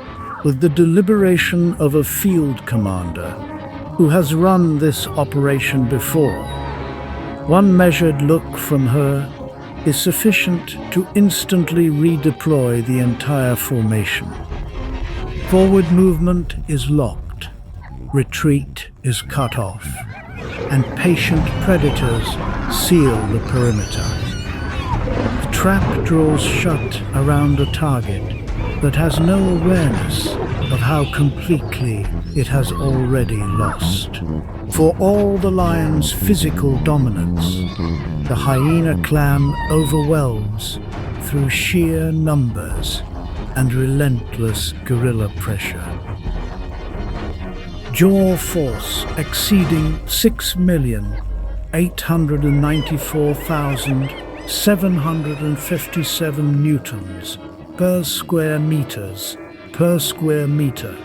with the deliberation of a field commander who has run this operation before. One measured look from her is sufficient to instantly redeploy the entire formation. Forward movement is locked, retreat is cut off, and patient predators seal the perimeter. The trap draws shut around a target that has no awareness of how completely it has already lost. For all the lion's physical dominance, the hyena clan overwhelms through sheer numbers and relentless guerrilla pressure. Jaw force exceeding 6,894,757 newtons per square meter,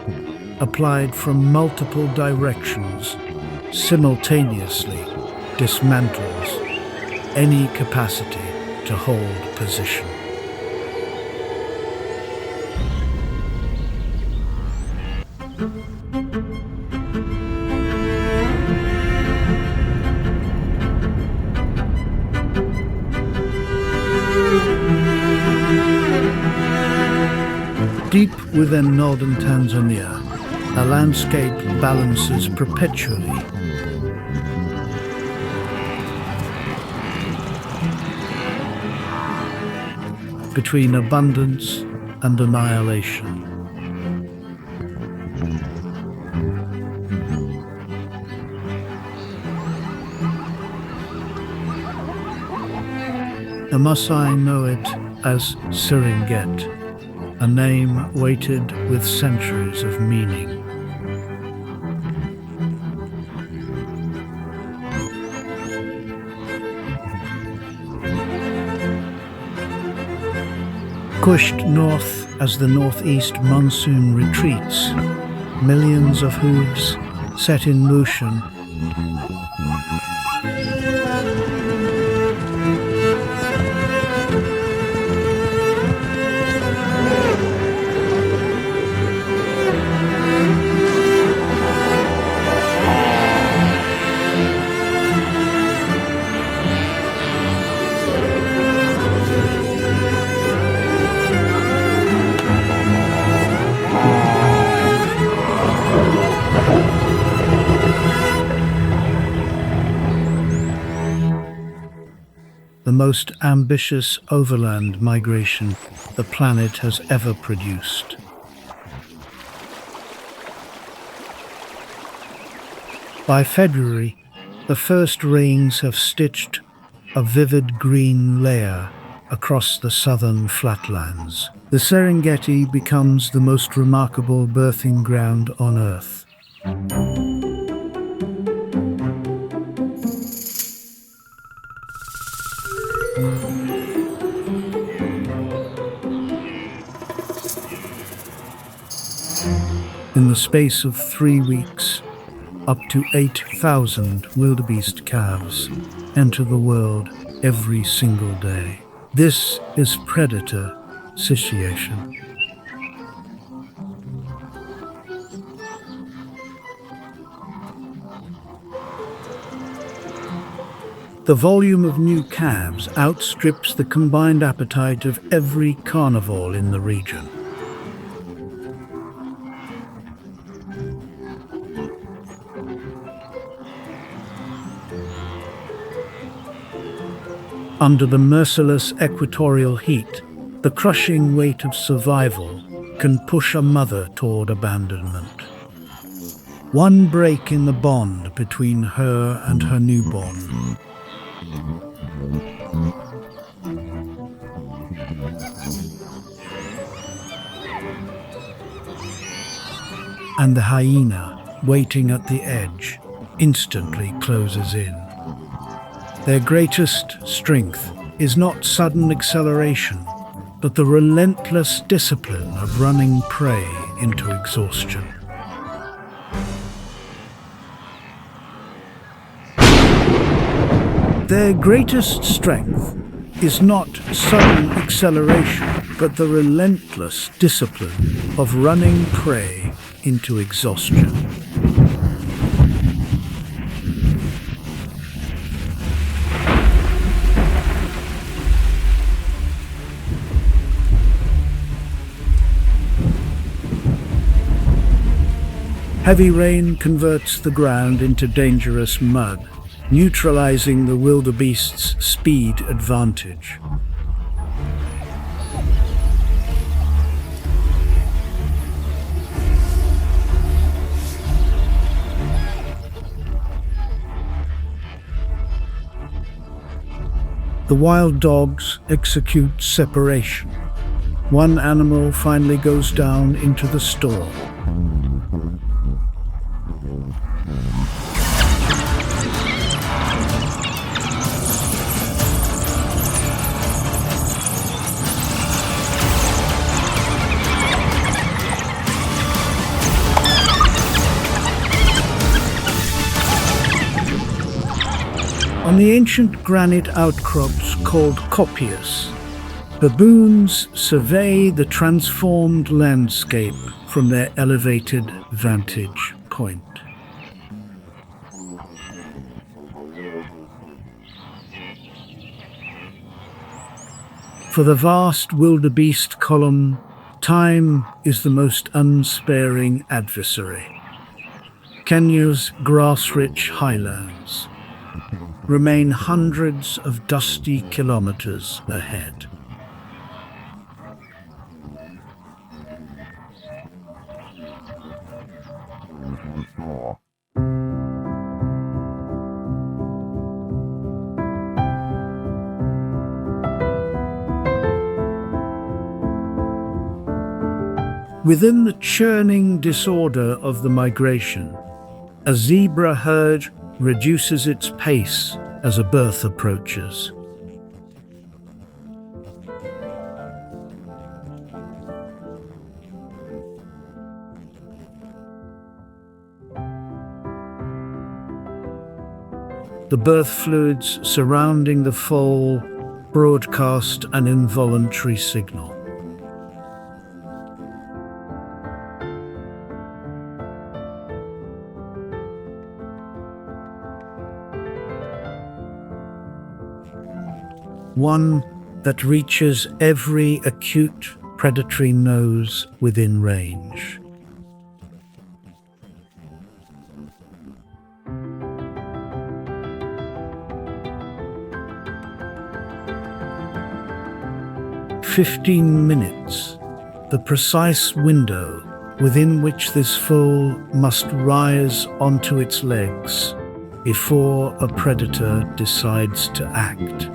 applied from multiple directions, simultaneously dismantles any capacity to hold position. Deep within northern Tanzania, a landscape balances perpetually. Between abundance and annihilation. The Maasai know it as Serengeti, a name weighted with centuries of meaning. Pushed north as the northeast monsoon retreats, millions of hooves set in motion. The most ambitious overland migration the planet has ever produced. By February, the first rains have stitched a vivid green layer across the southern flatlands. The Serengeti becomes the most remarkable birthing ground on Earth. In In the space of 3 weeks, up to 8,000 wildebeest calves enter the world every single day. This is predator satiation. The volume of new calves outstrips the combined appetite of every carnivore in the region. Under the merciless equatorial heat, the crushing weight of survival can push a mother toward abandonment. One break in the bond between her and her newborn, and the hyena, waiting at the edge, instantly closes in. Their greatest strength is not sudden acceleration, but the relentless discipline of running prey into exhaustion. Their greatest strength is not sudden acceleration, but the relentless discipline of running prey into exhaustion. Heavy rain converts the ground into dangerous mud, neutralizing the wildebeest's speed advantage. The wild dogs execute separation. One animal finally goes down into the storm. On the ancient granite outcrops called koppias, baboons survey the transformed landscape from their elevated vantage point. For the vast wildebeest column, time is the most unsparing adversary. Kenya's grass-rich highlands remain hundreds of dusty kilometers ahead. Within the churning disorder of the migration, a zebra herd reduces its pace as a birth approaches. The birth fluids surrounding the foal broadcast an involuntary signal. One that reaches every acute predatory nose within range. "15 minutes, the precise window within which this foal must rise onto its legs before a predator decides to act."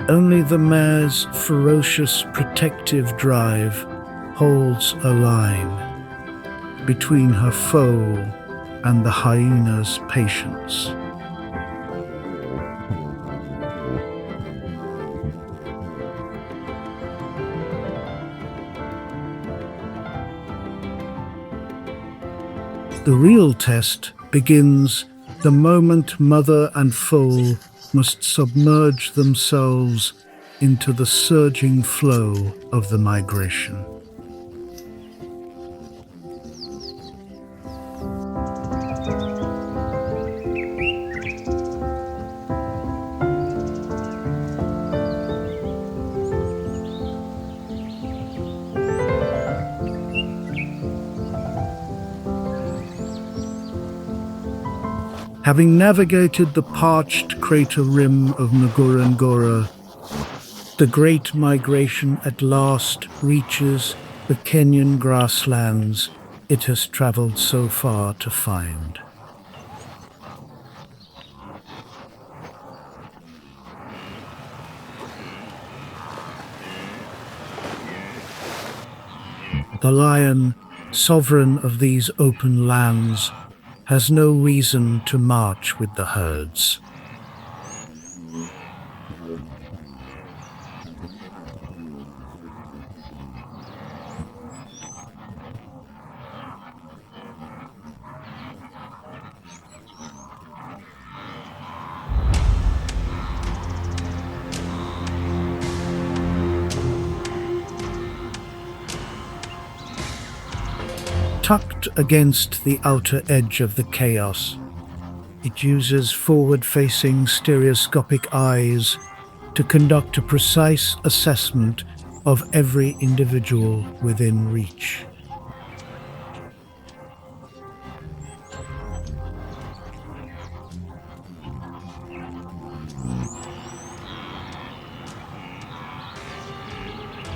Only the mare's ferocious protective drive holds a line between her foal and the hyena's patience. The real test begins the moment mother and foal must submerge themselves into the surging flow of the migration. Having navigated the parched crater rim of Ngorongoro, the great migration at last reaches the Kenyan grasslands it has traveled so far to find. The lion, sovereign of these open lands, has no reason to march with the herds. Tucked against the outer edge of the chaos, it uses forward-facing stereoscopic eyes to conduct a precise assessment of every individual within reach.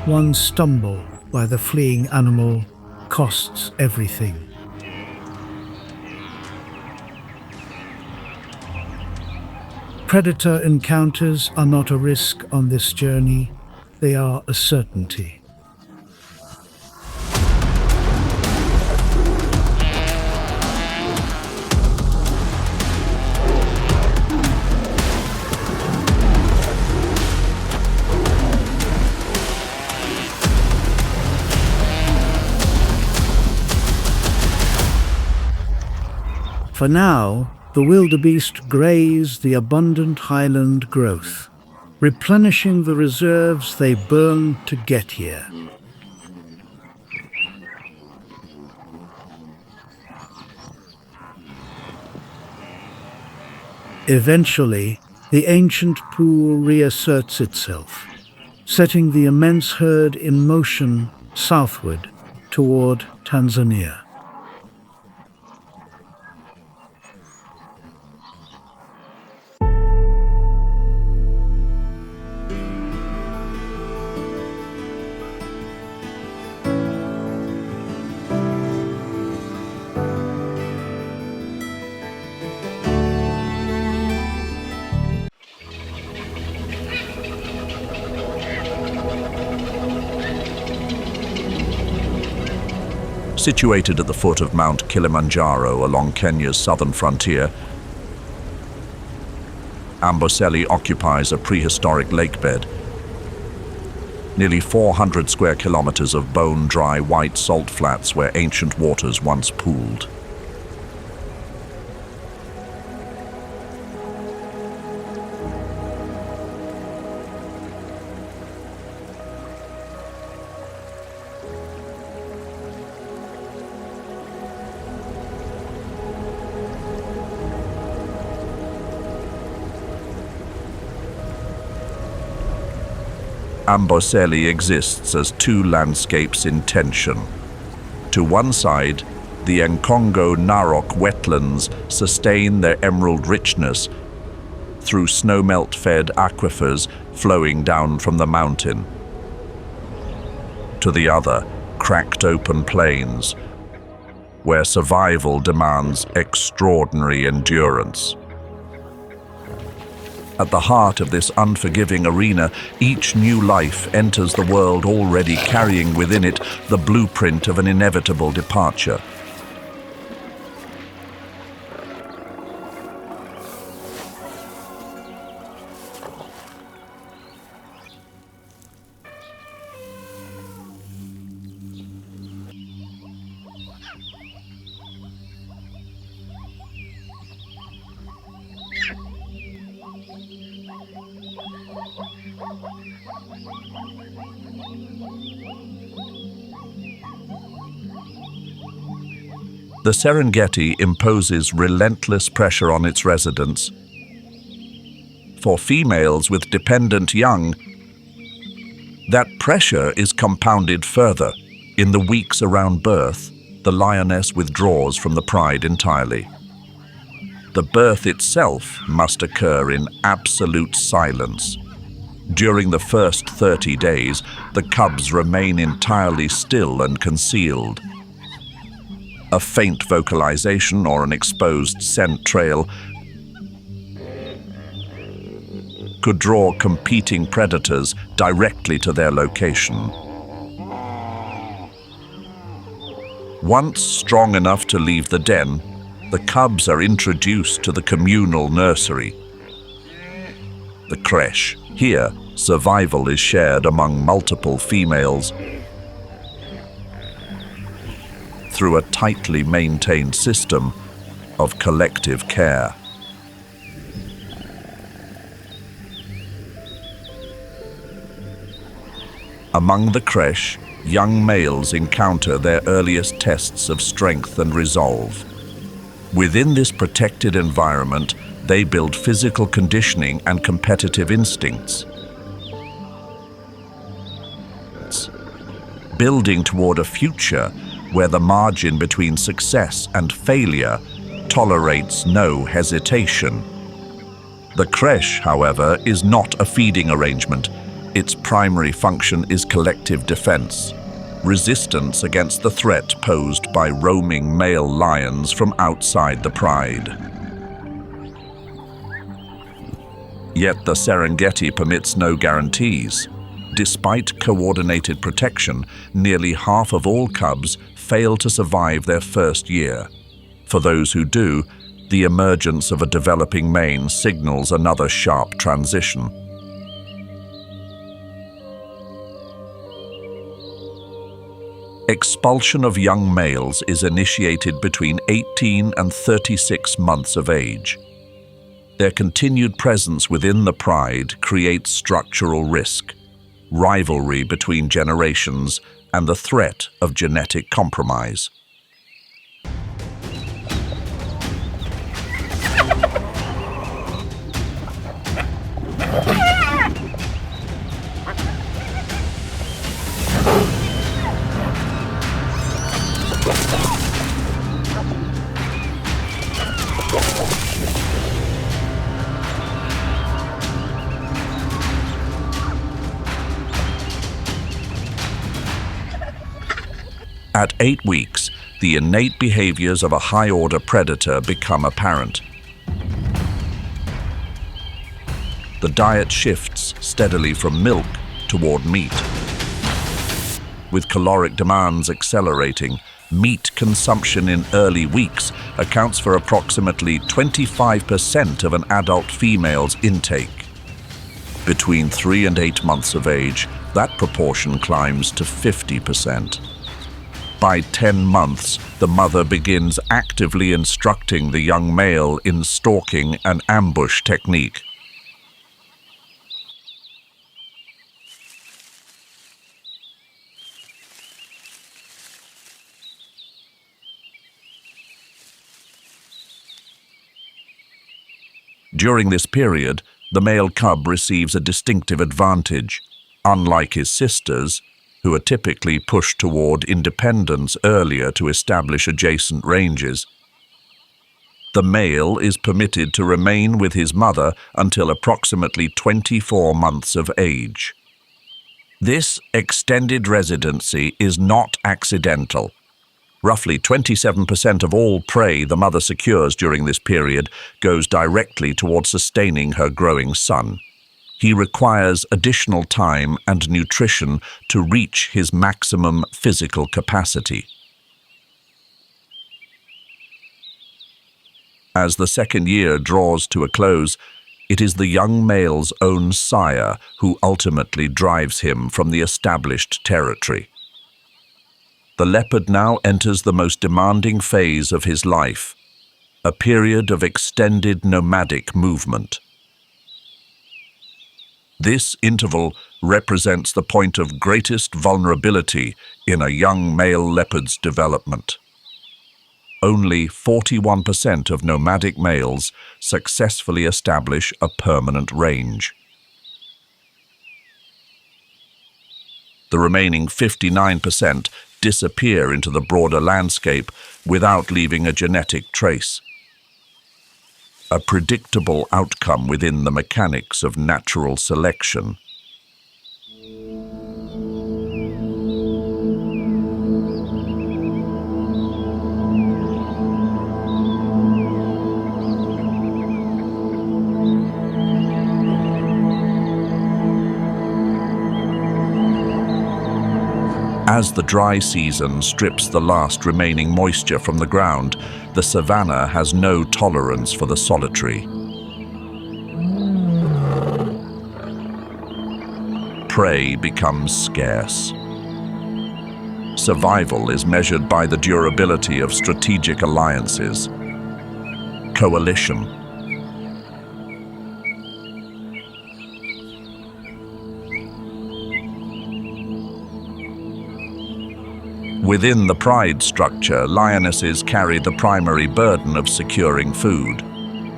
One stumble by the fleeing animal costs everything. Predator encounters are not a risk on this journey, they are a certainty. For now, the wildebeest graze the abundant highland growth, replenishing the reserves they burned to get here. Eventually, the ancient pool reasserts itself, setting the immense herd in motion southward toward Tanzania. Situated at the foot of Mount Kilimanjaro along Kenya's southern frontier, Amboseli occupies a prehistoric lakebed. Nearly 400 square kilometers of bone-dry white salt flats where ancient waters once pooled. Amboseli exists as two landscapes in tension. To one side, the Nkongo Narok wetlands sustain their emerald richness through snowmelt-fed aquifers flowing down from the mountain. To the other, cracked open plains, where survival demands extraordinary endurance. At the heart of this unforgiving arena, each new life enters the world already carrying within it the blueprint of an inevitable departure. The Serengeti imposes relentless pressure on its residents. For females with dependent young, that pressure is compounded further. In the weeks around birth, the lioness withdraws from the pride entirely. The birth itself must occur in absolute silence. During the first 30 days, the cubs remain entirely still and concealed. A faint vocalization or an exposed scent trail could draw competing predators directly to their location. Once strong enough to leave the den, the cubs are introduced to the communal nursery, the creche. Here, survival is shared among multiple females through a tightly maintained system of collective care. Among the creche, young males encounter their earliest tests of strength and resolve. Within this protected environment, they build physical conditioning and competitive instincts, building toward a future where the margin between success and failure tolerates no hesitation. The creche, however, is not a feeding arrangement. Its primary function is collective defense, resistance against the threat posed by roaming male lions from outside the pride. Yet the Serengeti permits no guarantees. Despite coordinated protection, nearly half of all cubs fail to survive their first year. For those who do, the emergence of a developing mane signals another sharp transition. Expulsion of young males is initiated between 18 and 36 months of age. Their continued presence within the pride creates structural risk, rivalry between generations, and the threat of genetic compromise. At 8 weeks, the innate behaviors of a high-order predator become apparent. The diet shifts steadily from milk toward meat. With caloric demands accelerating, meat consumption in early weeks accounts for approximately 25% of an adult female's intake. Between 3 and 8 months of age, that proportion climbs to 50%. By 10 months, the mother begins actively instructing the young male in stalking and ambush technique. During this period, the male cub receives a distinctive advantage. Unlike his sisters, who are typically pushed toward independence earlier to establish adjacent ranges, the male is permitted to remain with his mother until approximately 24 months of age. This extended residency is not accidental. Roughly 27% of all prey the mother secures during this period goes directly toward sustaining her growing son. He requires additional time and nutrition to reach his maximum physical capacity. As the second year draws to a close, it is the young male's own sire who ultimately drives him from the established territory. The leopard now enters the most demanding phase of his life, a period of extended nomadic movement. This interval represents the point of greatest vulnerability in a young male leopard's development. only 41% of nomadic males successfully establish a permanent range. The remaining 59% disappear into the broader landscape without leaving a genetic trace. A predictable outcome within the mechanics of natural selection. As the dry season strips the last remaining moisture from the ground, the savanna has no tolerance for the solitary. Prey becomes scarce. Survival is measured by the durability of strategic alliances. Coalition. Within the pride structure, lionesses carry the primary burden of securing food,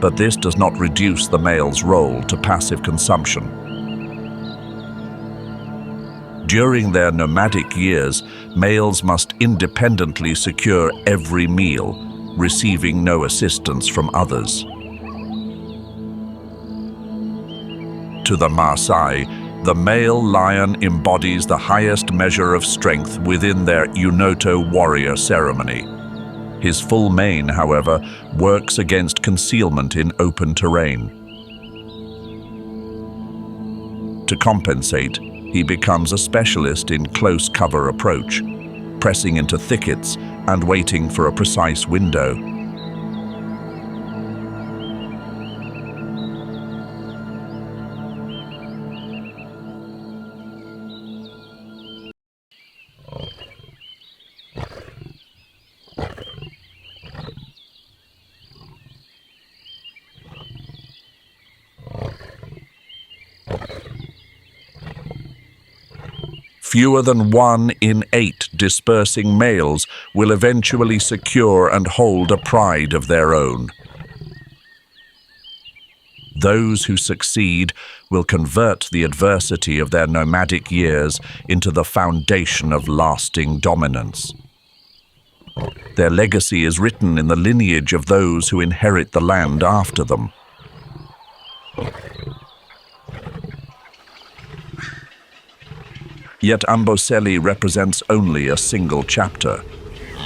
but this does not reduce the male's role to passive consumption. During their nomadic years, males must independently secure every meal, receiving no assistance from others. To the Maasai, the male lion embodies the highest measure of strength within their Unoto warrior ceremony. His full mane, however, works against concealment in open terrain. To compensate, he becomes a specialist in close cover approach, pressing into thickets and waiting for a precise window. Fewer than 1 in 8 dispersing males will eventually secure and hold a pride of their own. Those who succeed will convert the adversity of their nomadic years into the foundation of lasting dominance. Their legacy is written in the lineage of those who inherit the land after them. Yet Amboseli represents only a single chapter.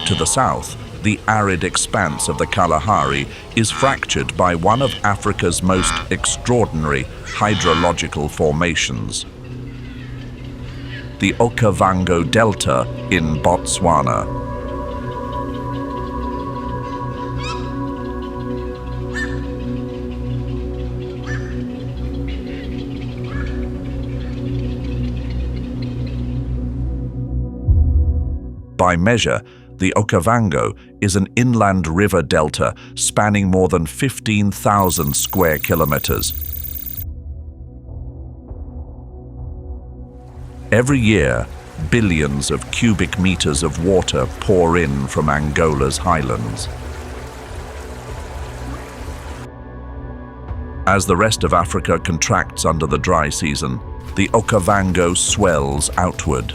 To the south, the arid expanse of the Kalahari is fractured by one of Africa's most extraordinary hydrological formations. The Okavango Delta in Botswana. By measure, the Okavango is an inland river delta spanning more than 15,000 square kilometers. Every year, billions of cubic meters of water pour in from Angola's highlands. As the rest of Africa contracts under the dry season, the Okavango swells outward,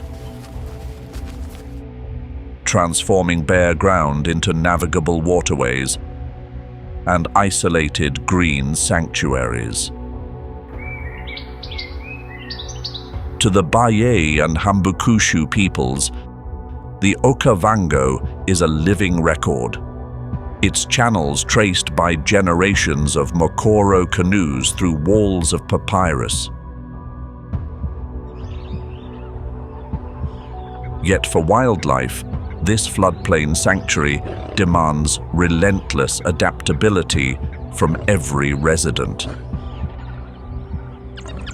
transforming bare ground into navigable waterways and isolated green sanctuaries. To the Baye and Hambukushu peoples, the Okavango is a living record, its channels traced by generations of Mokoro canoes through walls of papyrus. Yet for wildlife, this floodplain sanctuary demands relentless adaptability from every resident.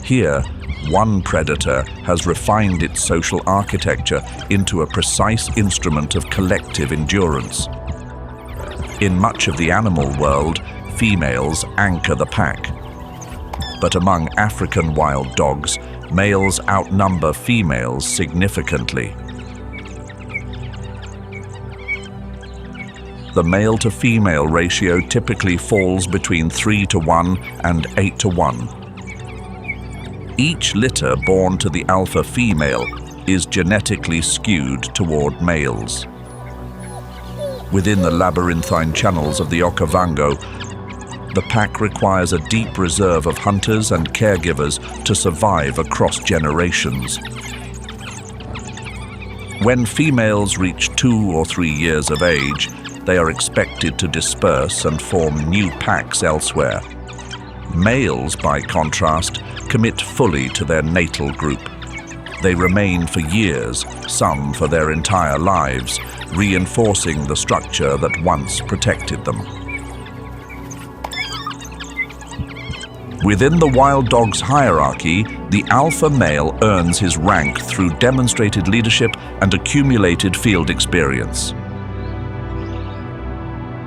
Here, one predator has refined its social architecture into a precise instrument of collective endurance. In much of the animal world, females anchor the pack. But among African wild dogs, males outnumber females significantly. the male-to-female ratio typically falls between 3:1 and 8:1. Each litter born to the alpha female is genetically skewed toward males. Within the labyrinthine channels of the Okavango, the pack requires a deep reserve of hunters and caregivers to survive across generations. When females reach 2 or 3 years of age, they are expected to disperse and form new packs elsewhere. Males, by contrast, commit fully to their natal group. They remain for years, some for their entire lives, reinforcing the structure that once protected them. Within the wild dog's hierarchy, the alpha male earns his rank through demonstrated leadership and accumulated field experience.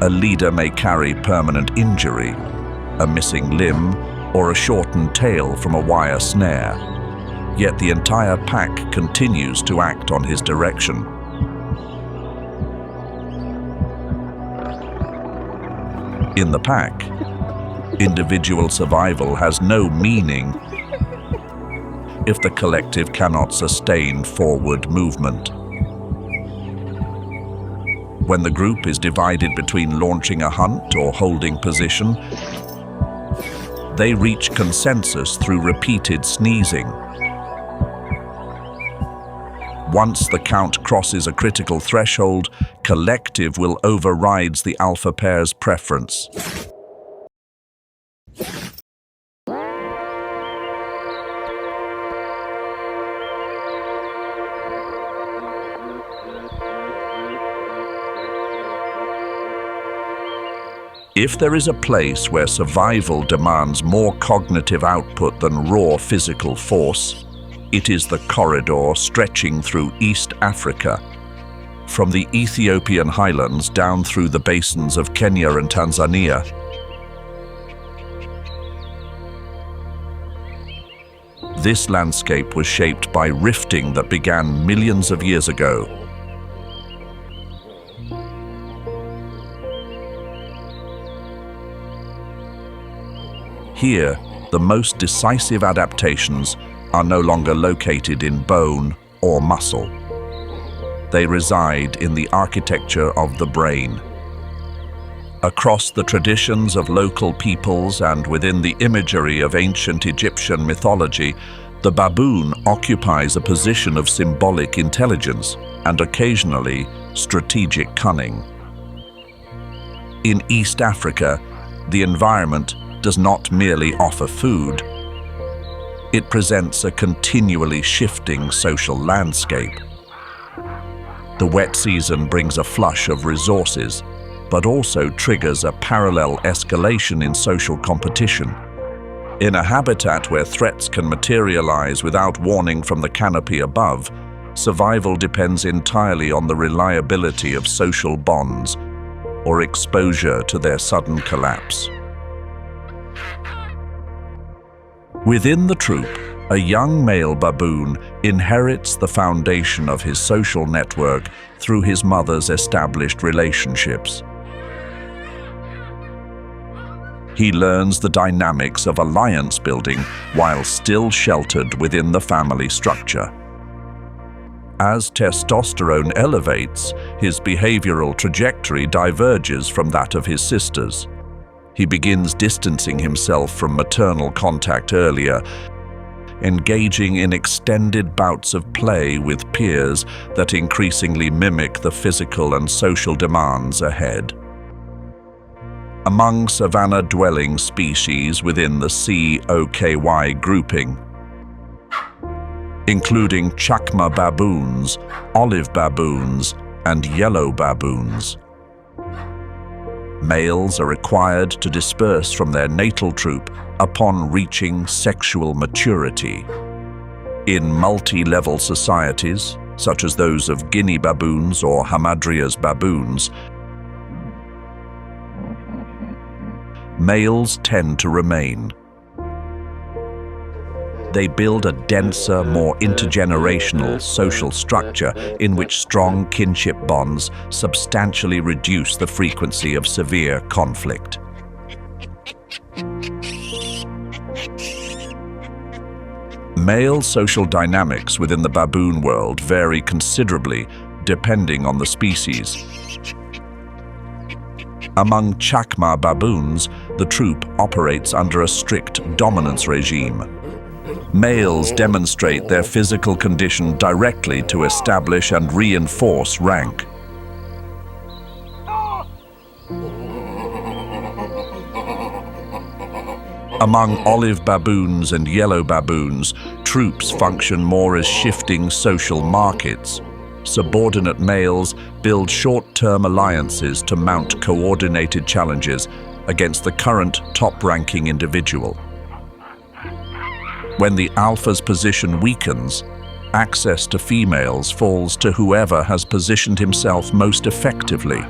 A leader may carry permanent injury, a missing limb, or a shortened tail from a wire snare. Yet the entire pack continues to act on his direction. In the pack, individual survival has no meaning if the collective cannot sustain forward movement. When the group is divided between launching a hunt or holding position, they reach consensus through repeated sneezing. Once the count crosses a critical threshold, collective will override the alpha pair's preference. If there is a place where survival demands more cognitive output than raw physical force, it is the corridor stretching through East Africa, from the Ethiopian highlands down through the basins of Kenya and Tanzania. This landscape was shaped by rifting that began millions of years ago. Here, the most decisive adaptations are no longer located in bone or muscle. They reside in the architecture of the brain. Across the traditions of local peoples and within the imagery of ancient Egyptian mythology, the baboon occupies a position of symbolic intelligence and occasionally strategic cunning. In East Africa, the environment does not merely offer food. It presents a continually shifting social landscape. The wet season brings a flush of resources, but also triggers a parallel escalation in social competition. In a habitat where threats can materialize without warning from the canopy above, survival depends entirely on the reliability of social bonds or exposure to their sudden collapse. Within the troop, a young male baboon inherits the foundation of his social network through his mother's established relationships. He learns the dynamics of alliance building while still sheltered within the family structure. As testosterone elevates, his behavioral trajectory diverges from that of his sisters. He begins distancing himself from maternal contact earlier, engaging in extended bouts of play with peers that increasingly mimic the physical and social demands ahead. Among savanna-dwelling species within the COKY grouping, including chacma baboons, olive baboons, and yellow baboons, males are required to disperse from their natal troop upon reaching sexual maturity. In multi-level societies, such as those of Guinea baboons or Hamadryas baboons, males tend to remain. they build a denser, more intergenerational social structure in which strong kinship bonds substantially reduce the frequency of severe conflict. Male social dynamics within the baboon world vary considerably depending on the species. Among Chakma baboons, the troop operates under a strict dominance regime. Males demonstrate their physical condition directly to establish and reinforce rank. Among olive baboons and yellow baboons, troops function more as shifting social markets. Subordinate males build short-term alliances to mount coordinated challenges against the current top-ranking individual. When the alpha's position weakens, access to females falls to whoever has positioned himself most effectively.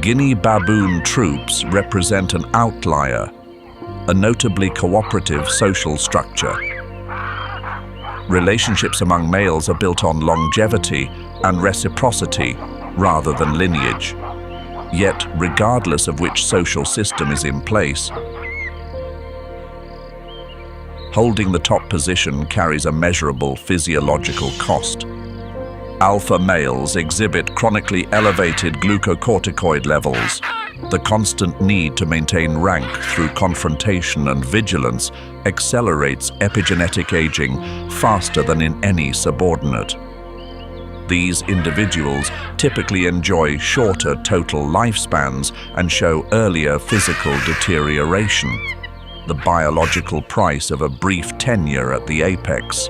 Guinea baboon troops represent an outlier, a notably cooperative social structure. Relationships among males are built on longevity and reciprocity rather than lineage. Yet, regardless of which social system is in place, holding the top position carries a measurable physiological cost. Alpha males exhibit chronically elevated glucocorticoid levels. The constant need to maintain rank through confrontation and vigilance accelerates epigenetic aging faster than in any subordinate. These individuals typically enjoy shorter total lifespans and show earlier physical deterioration, the biological price of a brief tenure at the apex.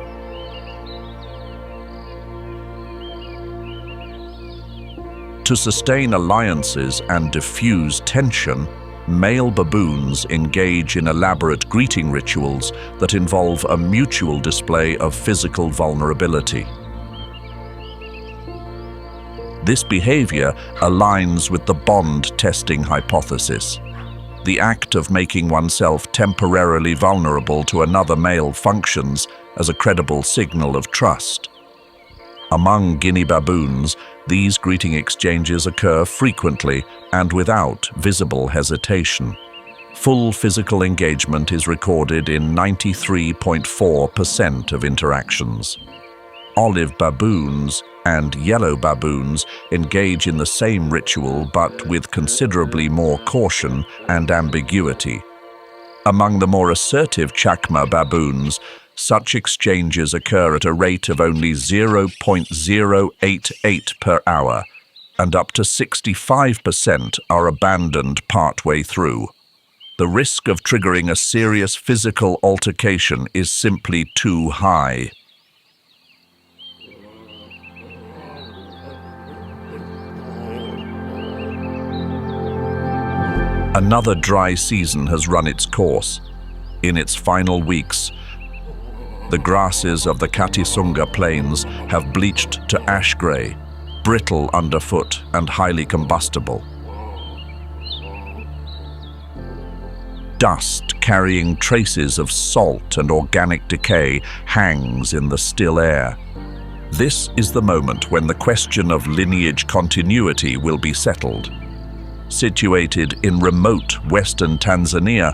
To sustain alliances and diffuse tension, male baboons engage in elaborate greeting rituals that involve a mutual display of physical vulnerability. This behavior aligns with the bond testing hypothesis. The act of making oneself temporarily vulnerable to another male functions as a credible signal of trust. Among Guinea baboons, these greeting exchanges occur frequently and without visible hesitation. Full physical engagement is recorded in 93.4% of interactions. Olive baboons and yellow baboons engage in the same ritual but with considerably more caution and ambiguity. Among the more assertive Chakma baboons, such exchanges occur at a rate of only 0.088 per hour, and up to 65% are abandoned partway through. The risk of triggering a serious physical altercation is simply too high. Another dry season has run its course. In its final weeks, the grasses of the Katisunga plains have bleached to ash gray, brittle underfoot and highly combustible. Dust carrying traces of salt and organic decay hangs in the still air. This is the moment when the question of lineage continuity will be settled. Situated in remote western Tanzania,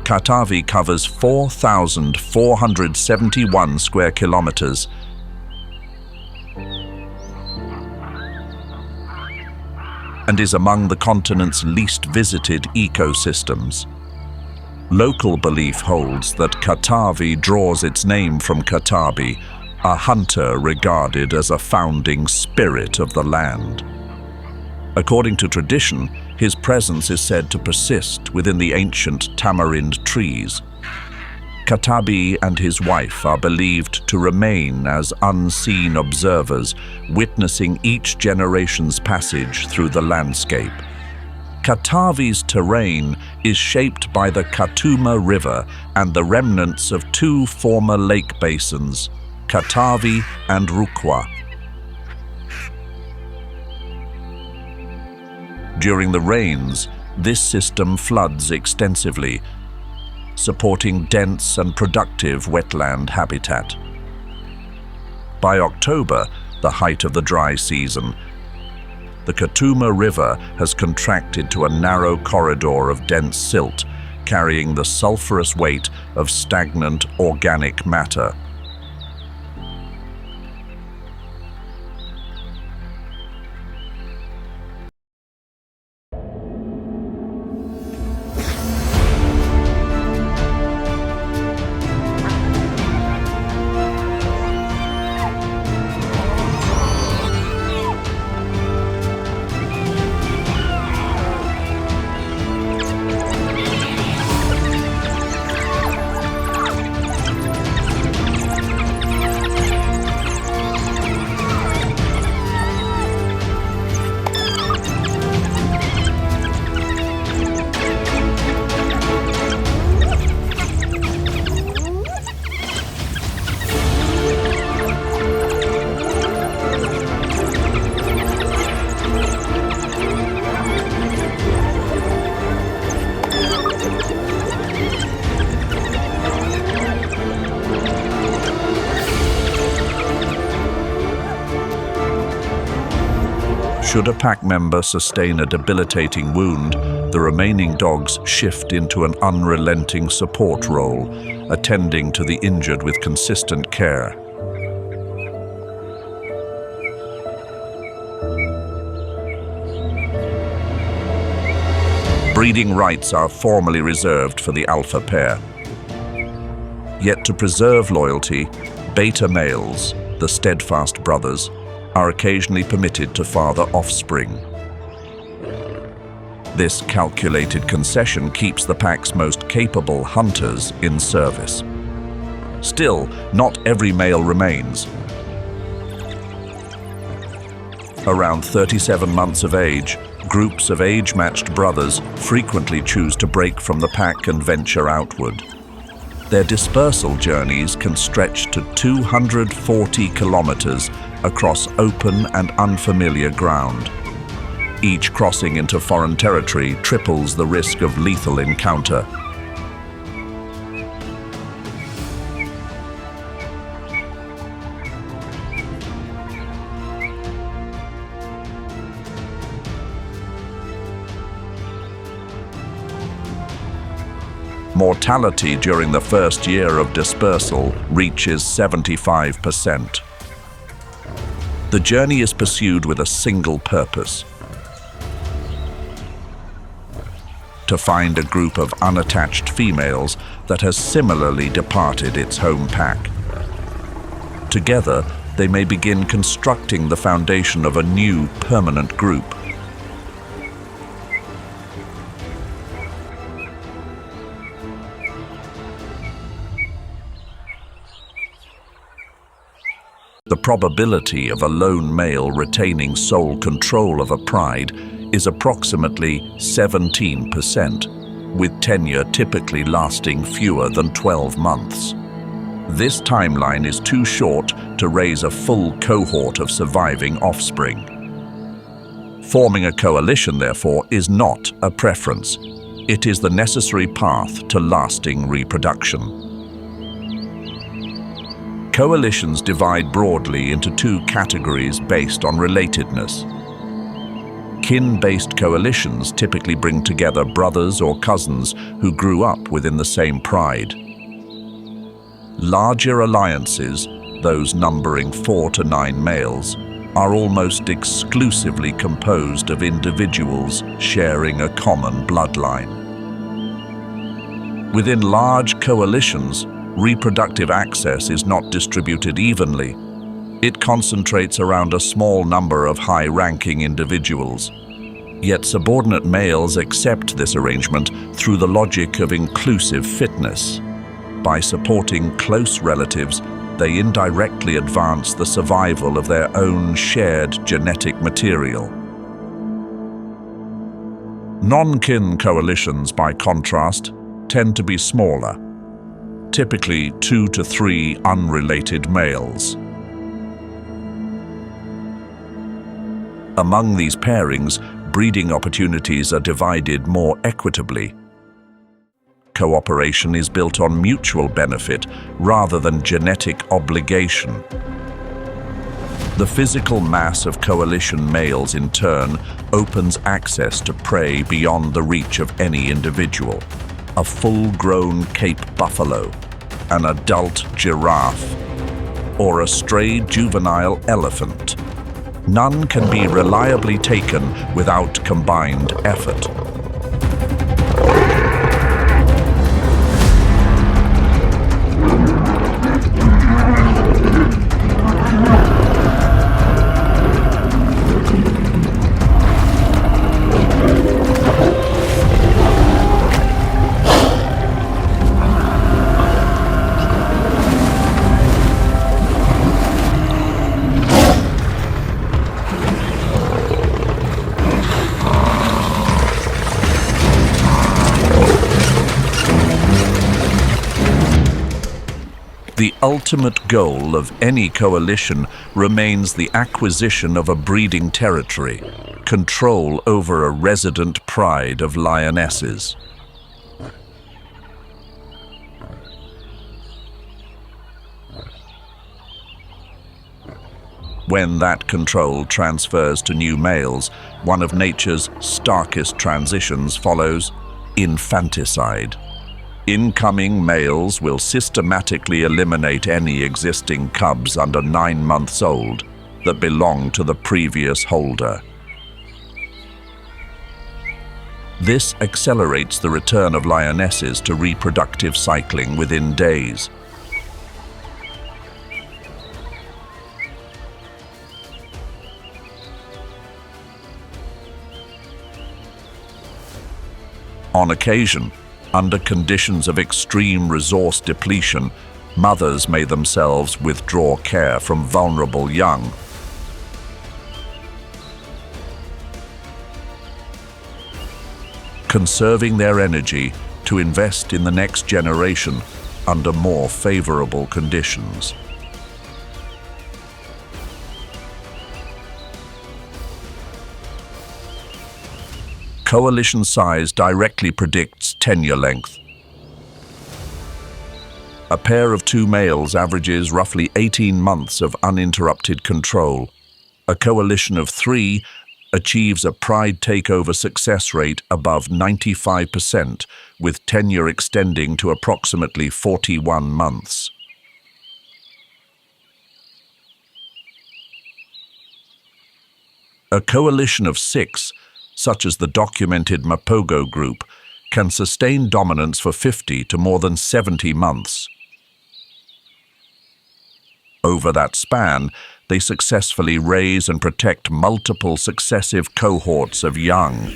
Katavi covers 4,471 square kilometers and is among the continent's least visited ecosystems. Local belief holds that Katavi draws its name from Katabi, a hunter regarded as a founding spirit of the land. According to tradition, his presence is said to persist within the ancient tamarind trees. Katabi and his wife are believed to remain as unseen observers, witnessing each generation's passage through the landscape. Katavi's terrain is shaped by the Katuma River and the remnants of two former lake basins, Katavi and Rukwa. During the rains, this system floods extensively, supporting dense and productive wetland habitat. By October, the height of the dry season, the Katuma River has contracted to a narrow corridor of dense silt, carrying the sulfurous weight of stagnant organic matter. Should a pack member sustain a debilitating wound, the remaining dogs shift into an unrelenting support role, attending to the injured with consistent care. Breeding rights are formally reserved for the alpha pair. Yet to preserve loyalty, beta males, the steadfast brothers, are occasionally permitted to father offspring. This calculated concession keeps the pack's most capable hunters in service. Still, not every male remains. Around 37 months of age, groups of age-matched brothers frequently choose to break from the pack and venture outward. Their dispersal journeys can stretch to 240 kilometers across open and unfamiliar ground. Each crossing into foreign territory triples the risk of lethal encounter. Mortality during the first year of dispersal reaches 75%. The journey is pursued with a single purpose: to find a group of unattached females that has similarly departed its home pack. Together, they may begin constructing the foundation of a new permanent group. The probability of a lone male retaining sole control of a pride is approximately 17%, with tenure typically lasting fewer than 12 months. This timeline is too short to raise a full cohort of surviving offspring. Forming a coalition, therefore, is not a preference. It is the necessary path to lasting reproduction. Coalitions divide broadly into two categories based on relatedness. Kin-based coalitions typically bring together brothers or cousins who grew up within the same pride. Larger alliances, those numbering 4 to 9 males, are almost exclusively composed of individuals sharing a common bloodline. Within large coalitions, reproductive access is not distributed evenly. It concentrates around a small number of high-ranking individuals. Yet subordinate males accept this arrangement through the logic of inclusive fitness. By supporting close relatives, they indirectly advance the survival of their own shared genetic material. Non-kin coalitions, by contrast, tend to be smaller, typically 2 to 3 unrelated males. Among these pairings, breeding opportunities are divided more equitably. Cooperation is built on mutual benefit rather than genetic obligation. The physical mass of coalition males, in turn, opens access to prey beyond the reach of any individual. A full-grown Cape buffalo, an adult giraffe, or a stray juvenile elephant. None can be reliably taken without combined effort. The ultimate goal of any coalition remains the acquisition of a breeding territory, control over a resident pride of lionesses. When that control transfers to new males, one of nature's starkest transitions follows: infanticide. Incoming males will systematically eliminate any existing cubs under 9 months old that belong to the previous holder. This accelerates the return of lionesses to reproductive cycling within days. On occasion, under conditions of extreme resource depletion, mothers may themselves withdraw care from vulnerable young. Conserving their energy to invest in the next generation under more favorable conditions. Coalition size directly predicts tenure length. A pair of 2 males averages roughly 18 months of uninterrupted control. A coalition of 3 achieves a pride takeover success rate above 95%, with tenure extending to approximately 41 months. A coalition of 6, such as the documented Mapogo group, can sustain dominance for 50 to more than 70 months. Over that span, they successfully raise and protect multiple successive cohorts of young.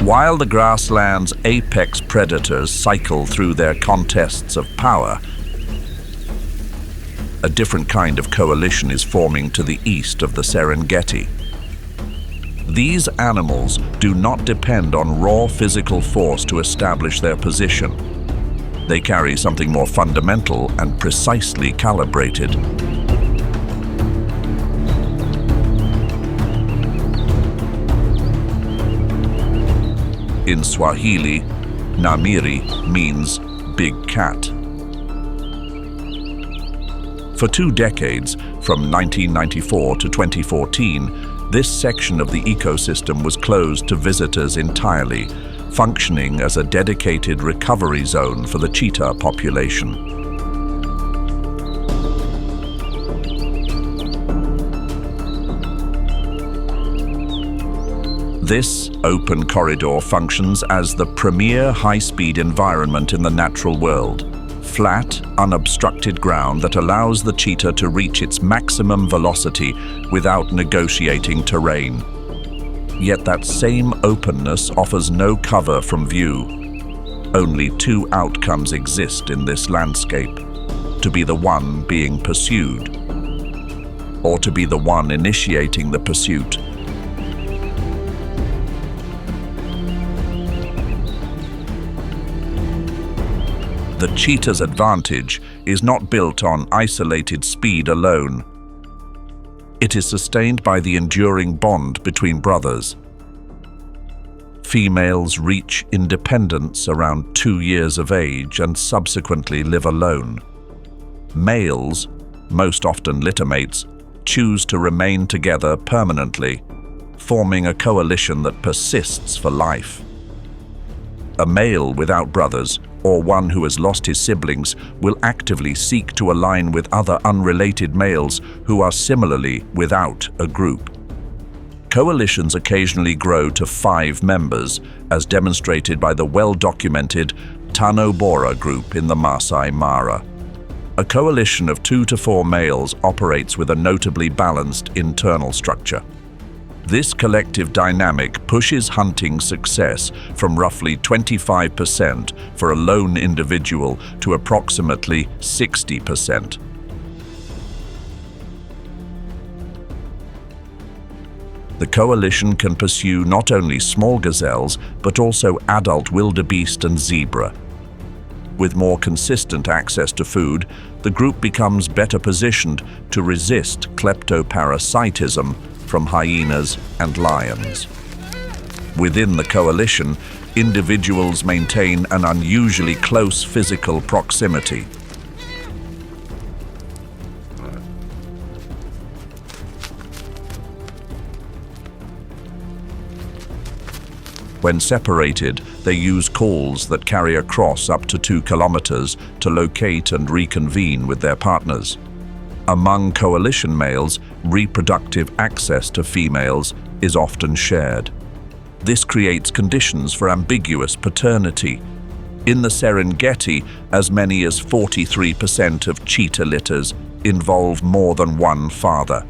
While the grassland's apex predators cycle through their contests of power, a different kind of coalition is forming to the east of the Serengeti. These animals do not depend on raw physical force to establish their position. They carry something more fundamental and precisely calibrated. In Swahili, Namiri means big cat. For 2 decades, from 1994 to 2014, this section of the ecosystem was closed to visitors entirely, functioning as a dedicated recovery zone for the cheetah population. This open corridor functions as the premier high-speed environment in the natural world. Flat, unobstructed ground that allows the cheetah to reach its maximum velocity without negotiating terrain. Yet that same openness offers no cover from view. Only 2 outcomes exist in this landscape: to be the one being pursued, or to be the one initiating the pursuit. The cheetah's advantage is not built on isolated speed alone. It is sustained by the enduring bond between brothers. Females reach independence around 2 years of age and subsequently live alone. Males, most often littermates, choose to remain together permanently, forming a coalition that persists for life. A male without brothers, or one who has lost his siblings, will actively seek to align with other unrelated males who are similarly without a group. Coalitions occasionally grow to 5 members, as demonstrated by the well-documented Tanno Bora group in the Maasai Mara. A coalition of 2 to 4 males operates with a notably balanced internal structure. This collective dynamic pushes hunting success from roughly 25% for a lone individual to approximately 60%. The coalition can pursue not only small gazelles, but also adult wildebeest and zebra. With more consistent access to food, the group becomes better positioned to resist kleptoparasitism from hyenas and lions. Within the coalition, individuals maintain an unusually close physical proximity. When separated, they use calls that carry across up to 2 kilometers to locate and reconvene with their partners. Among coalition males, reproductive access to females is often shared. This creates conditions for ambiguous paternity. In the Serengeti, as many as 43% of cheetah litters involve more than one father.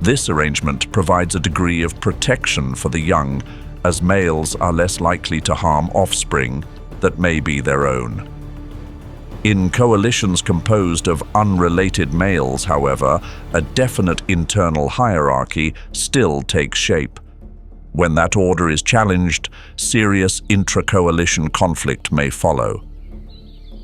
This arrangement provides a degree of protection for the young, as males are less likely to harm offspring that may be their own. In coalitions composed of unrelated males, however, a definite internal hierarchy still takes shape. When that order is challenged, serious intra-coalition conflict may follow.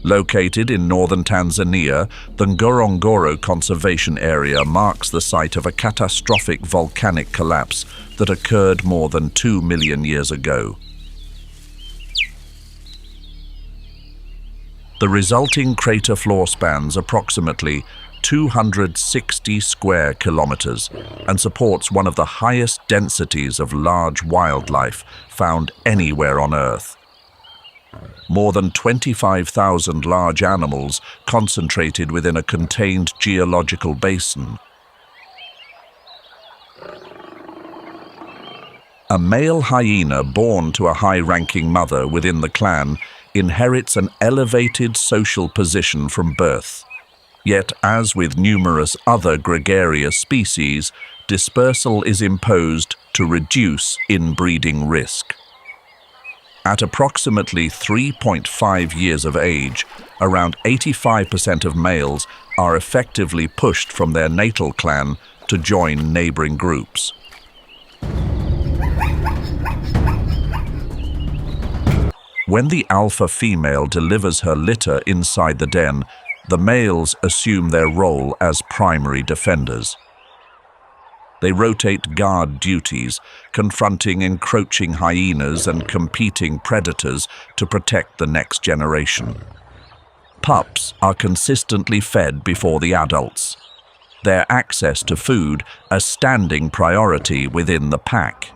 Located in northern Tanzania, the Ngorongoro Conservation Area marks the site of a catastrophic volcanic collapse that occurred more than 2 million years ago. The resulting crater floor spans approximately 260 square kilometers and supports one of the highest densities of large wildlife found anywhere on Earth. More than 25,000 large animals concentrated within a contained geological basin. A male hyena born to a high-ranking mother within the clan inherits an elevated social position from birth. Yet, as with numerous other gregarious species, dispersal is imposed to reduce inbreeding risk. At approximately 3.5 years of age, around 85% of males are effectively pushed from their natal clan to join neighboring groups. When the alpha female delivers her litter inside the den, the males assume their role as primary defenders. They rotate guard duties, confronting encroaching hyenas and competing predators to protect the next generation. Pups are consistently fed before the adults. Their access to food a standing priority within the pack.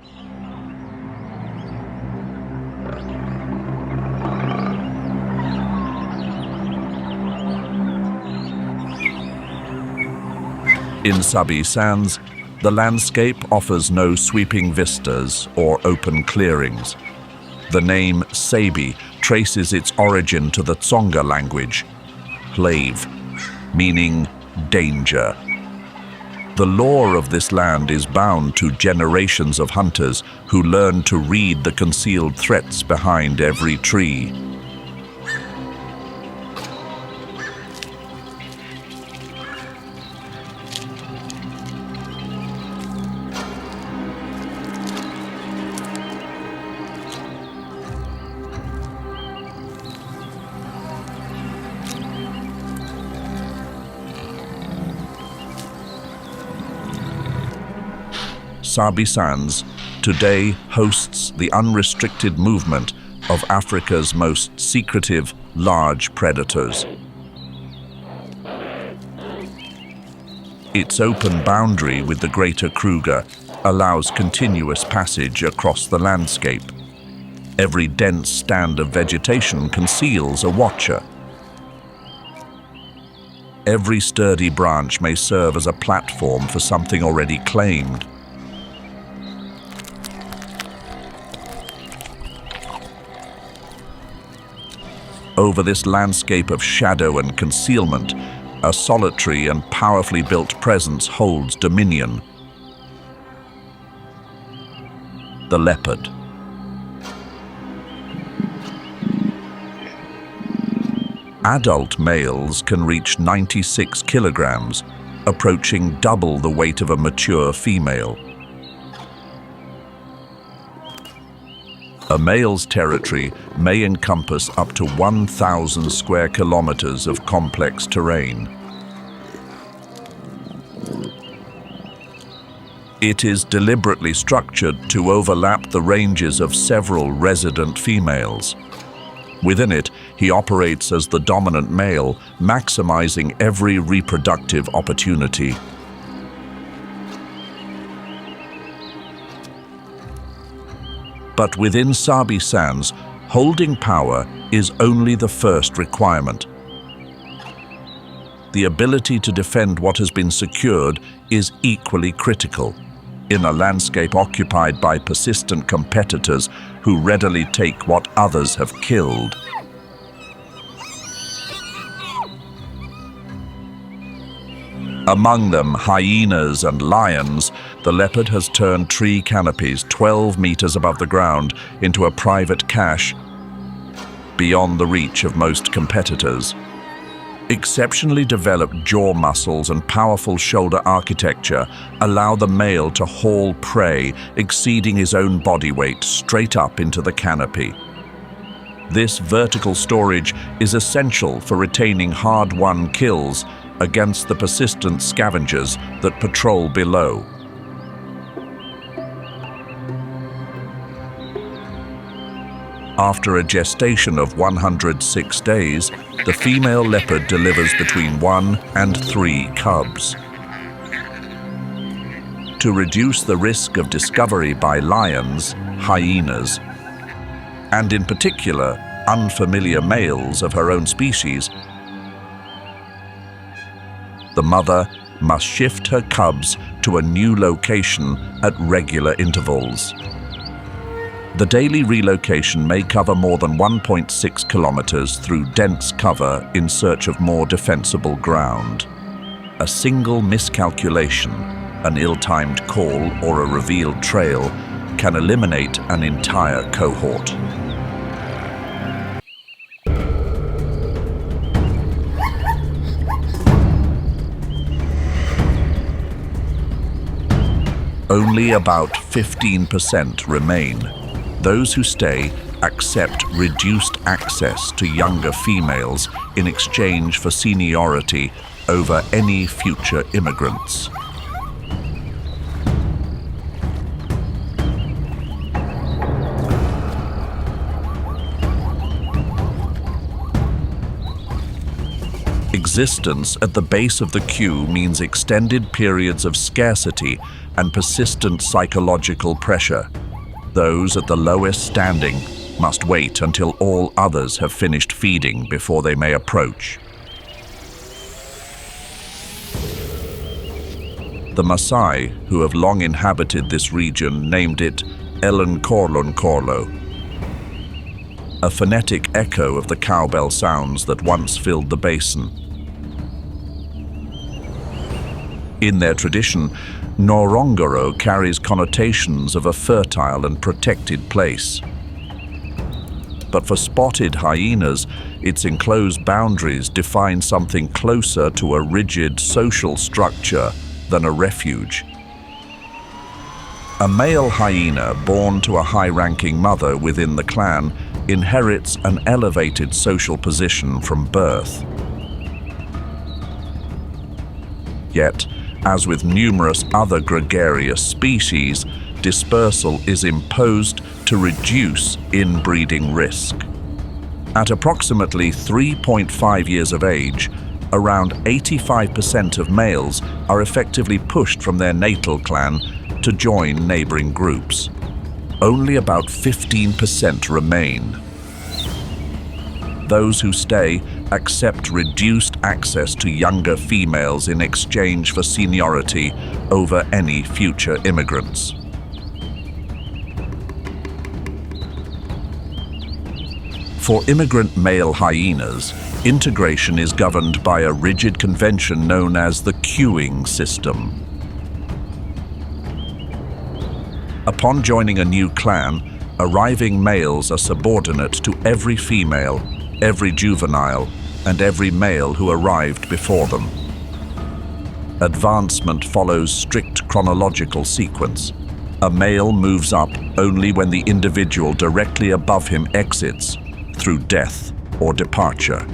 In Sabi Sands, the landscape offers no sweeping vistas or open clearings. The name Sabi traces its origin to the Tsonga language, Hlave, meaning danger. The lore of this land is bound to generations of hunters who learn to read the concealed threats behind every tree. Sabi Sands today hosts the unrestricted movement of Africa's most secretive large predators. Its open boundary with the Greater Kruger allows continuous passage across the landscape. Every dense stand of vegetation conceals a watcher. Every sturdy branch may serve as a platform for something already claimed. Over this landscape of shadow and concealment, a solitary and powerfully built presence holds dominion. The leopard. Adult males can reach 96 kilograms, approaching double the weight of a mature female. A male's territory may encompass up to 1,000 square kilometers of complex terrain. It is deliberately structured to overlap the ranges of several resident females. Within it, he operates as the dominant male, maximizing every reproductive opportunity. But within Sabi Sands, holding power is only the first requirement. The ability to defend what has been secured is equally critical in a landscape occupied by persistent competitors who readily take what others have killed. Among them, hyenas and lions, the leopard has turned tree canopies 12 meters above the ground into a private cache beyond the reach of most competitors. Exceptionally developed jaw muscles and powerful shoulder architecture allow the male to haul prey exceeding his own body weight straight up into the canopy. This vertical storage is essential for retaining hard-won kills against the persistent scavengers that patrol below. After a gestation of 106 days, the female leopard delivers between 1 and 3 cubs. To reduce the risk of discovery by lions, hyenas, and in particular, unfamiliar males of her own species, the mother must shift her cubs to a new location at regular intervals. The daily relocation may cover more than 1.6 kilometers through dense cover in search of more defensible ground. A single miscalculation, an ill-timed call or a revealed trail can eliminate an entire cohort. Only about 15% remain. Those who stay accept reduced access to younger females in exchange for seniority over any future immigrants. Existence at the base of the queue means extended periods of scarcity and persistent psychological pressure. Those at the lowest standing must wait until all others have finished feeding before they may approach. The Maasai, who have long inhabited this region, named it Elenkorlonkorlo, a phonetic echo of the cowbell sounds that once filled the basin. In their tradition, Ngorongoro carries connotations of a fertile and protected place. But for spotted hyenas, its enclosed boundaries define something closer to a rigid social structure than a refuge. A male hyena born to a high-ranking mother within the clan inherits an elevated social position from birth. Yet, As with numerous other gregarious species, dispersal is imposed to reduce inbreeding risk. At approximately 3.5 years of age, around 85% of males are effectively pushed from their natal clan to join neighboring groups. Only about 15% remain. Those who stay accept reduced access to younger females in exchange for seniority over any future immigrants. For immigrant male hyenas, integration is governed by a rigid convention known as the queuing system. Upon joining a new clan, arriving males are subordinate to every female, every juvenile, and every male who arrived before them. Advancement follows strict chronological sequence. A male moves up only when the individual directly above him exits, through death or departure.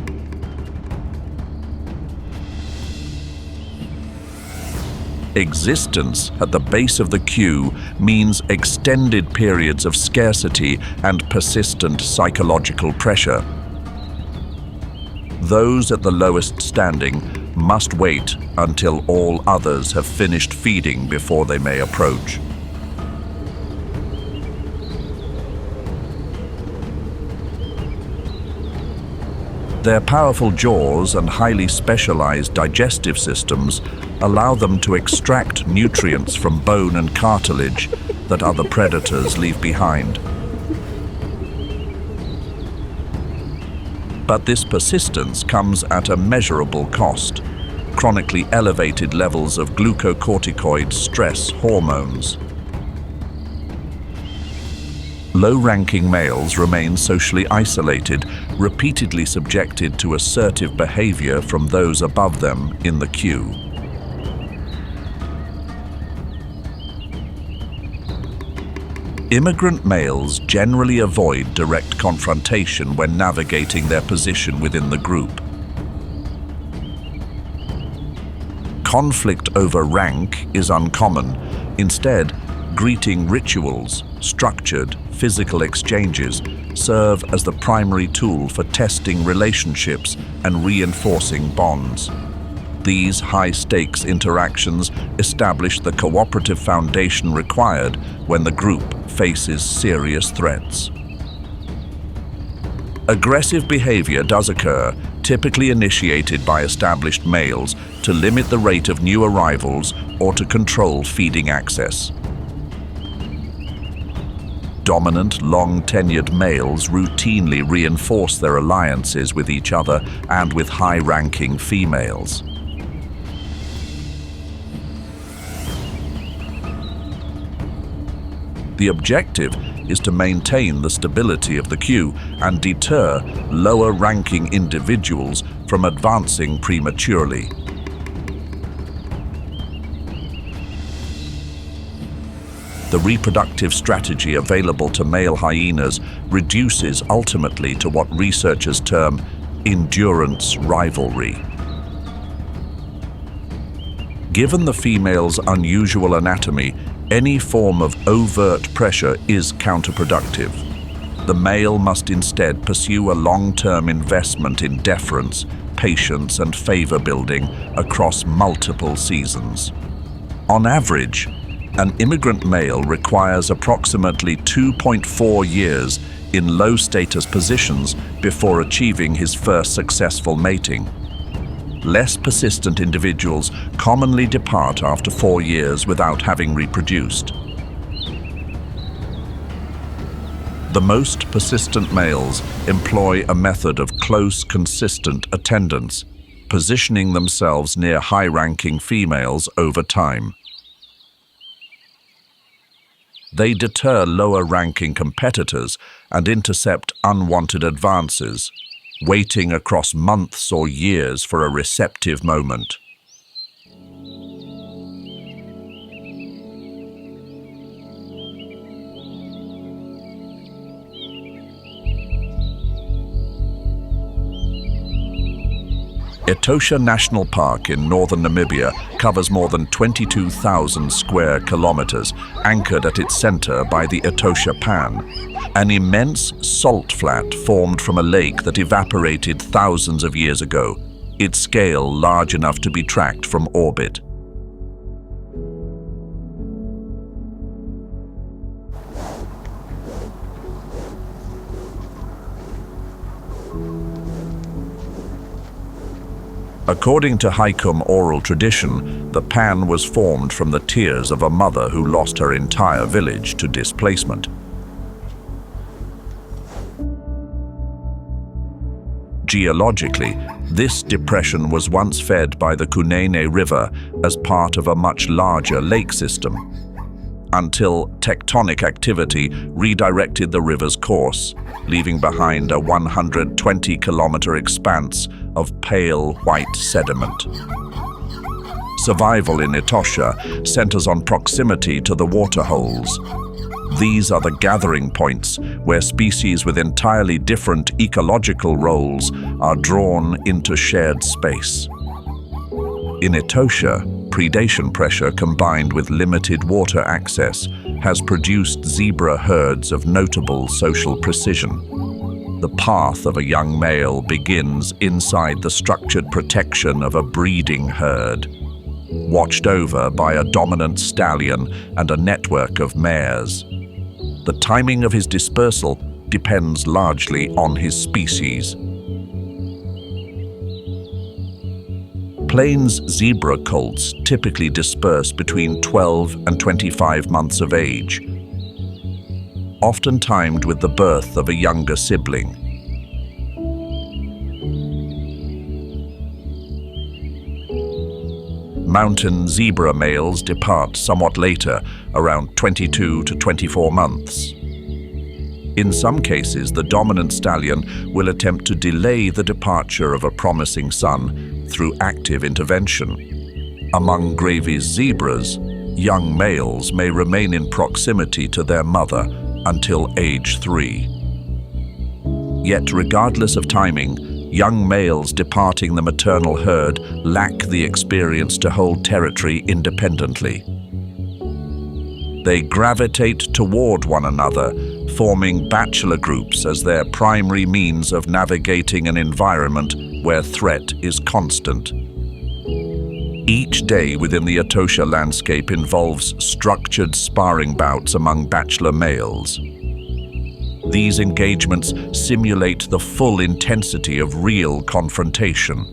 Existence at the base of the queue means extended periods of scarcity and persistent psychological pressure. Those at the lowest standing must wait until all others have finished feeding before they may approach. Their powerful jaws and highly specialized digestive systems allow them to extract nutrients from bone and cartilage that other predators leave behind. But this persistence comes at a measurable cost: chronically elevated levels of glucocorticoid stress hormones. Low-ranking males remain socially isolated, repeatedly subjected to assertive behavior from those above them in the queue. Immigrant males generally avoid direct confrontation when navigating their position within the group. Conflict over rank is uncommon. Instead, greeting rituals, structured physical exchanges, serve as the primary tool for testing relationships and reinforcing bonds. These high-stakes interactions establish the cooperative foundation required when the group faces serious threats. Aggressive behavior does occur, typically initiated by established males, to limit the rate of new arrivals or to control feeding access. Dominant, long-tenured males routinely reinforce their alliances with each other and with high-ranking females. The objective is to maintain the stability of the queue and deter lower-ranking individuals from advancing prematurely. The reproductive strategy available to male hyenas reduces ultimately to what researchers term endurance rivalry. Given the female's unusual anatomy, any form of overt pressure is counterproductive. The male must instead pursue a long-term investment in deference, patience, and favor building across multiple seasons. On average, an immigrant male requires approximately 2.4 years in low-status positions before achieving his first successful mating. Less persistent individuals commonly depart after 4 years without having reproduced. The most persistent males employ a method of close, consistent attendance, positioning themselves near high-ranking females over time. They deter lower-ranking competitors and intercept unwanted advances, waiting across months or years for a receptive moment. Etosha National Park in northern Namibia covers more than 22,000 square kilometers, anchored at its center by the Etosha Pan, an immense salt flat formed from a lake that evaporated thousands of years ago, its scale large enough to be tracked from orbit. According to Haikum oral tradition, the pan was formed from the tears of a mother who lost her entire village to displacement. Geologically, this depression was once fed by the Kunene River as part of a much larger lake system, until tectonic activity redirected the river's course, leaving behind a 120-kilometer expanse of pale white sediment. Survival in Etosha centers on proximity to the waterholes. These are the gathering points where species with entirely different ecological roles are drawn into shared space. In Etosha, predation pressure combined with limited water access has produced zebra herds of notable social precision. The path of a young male begins inside the structured protection of a breeding herd, watched over by a dominant stallion and a network of mares. The timing of his dispersal depends largely on his species. Plains zebra colts typically disperse between 12 and 25 months of age, often timed with the birth of a younger sibling. Mountain zebra males depart somewhat later, around 22 to 24 months. In some cases, the dominant stallion will attempt to delay the departure of a promising son through active intervention. Among Gravy's zebras, young males may remain in proximity to their mother until age 3. Yet, regardless of timing, young males departing the maternal herd lack the experience to hold territory independently. They gravitate toward one another, forming bachelor groups as their primary means of navigating an environment where threat is constant. Each day within the Etosha landscape involves structured sparring bouts among bachelor males. These engagements simulate the full intensity of real confrontation.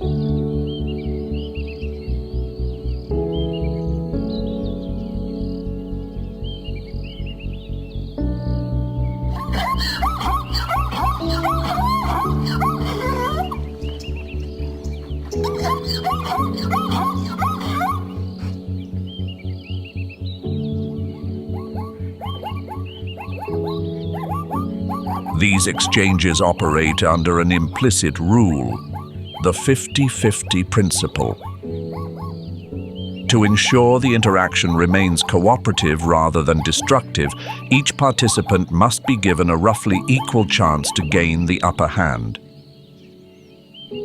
These exchanges operate under an implicit rule, the 50-50 principle. To ensure the interaction remains cooperative rather than destructive, each participant must be given a roughly equal chance to gain the upper hand.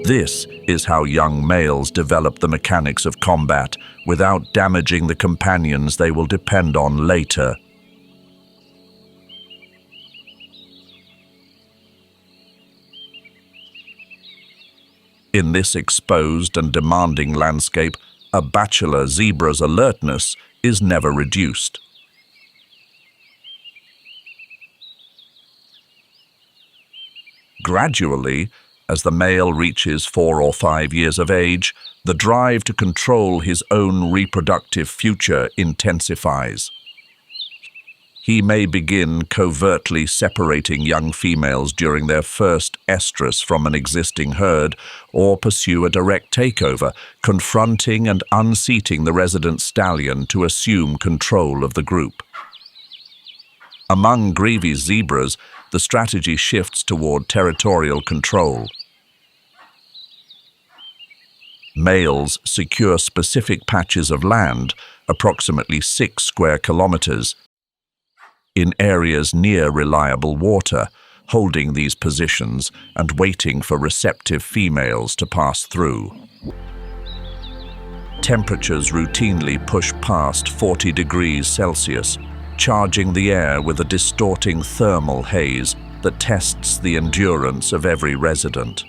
This is how young males develop the mechanics of combat without damaging the companions they will depend on later. In this exposed and demanding landscape, a bachelor zebra's alertness is never reduced. Gradually, as the male reaches 4 or 5 years of age, the drive to control his own reproductive future intensifies. He may begin covertly separating young females during their first estrus from an existing herd, or pursue a direct takeover, confronting and unseating the resident stallion to assume control of the group. Among Gravy's zebras, the strategy shifts toward territorial control. Males secure specific patches of land, approximately 6 square kilometers, in areas near reliable water, holding these positions and waiting for receptive females to pass through. Temperatures routinely push past 40 degrees Celsius, charging the air with a distorting thermal haze that tests the endurance of every resident.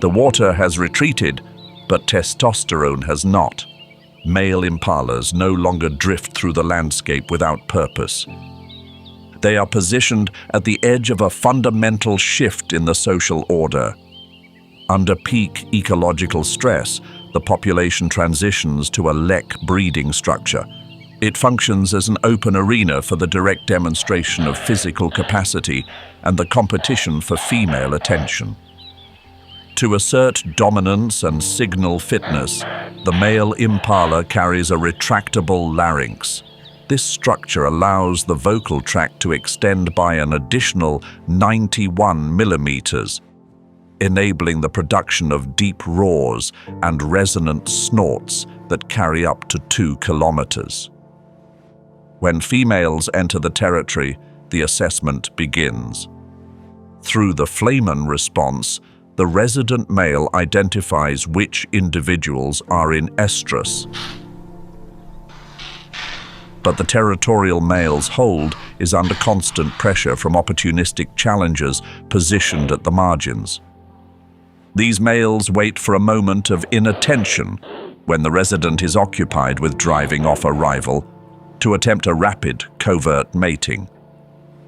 The water has retreated, but testosterone has not. Male impalas no longer drift through the landscape without purpose. They are positioned at the edge of a fundamental shift in the social order. Under peak ecological stress, the population transitions to a lek breeding structure. It functions as an open arena for the direct demonstration of physical capacity and the competition for female attention. To assert dominance and signal fitness, the male impala carries a retractable larynx. This structure allows the vocal tract to extend by an additional 91 millimeters, enabling the production of deep roars and resonant snorts that carry up to 2 kilometers. When females enter the territory, the assessment begins. Through the Flamen response, the resident male identifies which individuals are in estrus. But the territorial male's hold is under constant pressure from opportunistic challengers positioned at the margins. These males wait for a moment of inattention when the resident is occupied with driving off a rival to attempt a rapid, covert mating,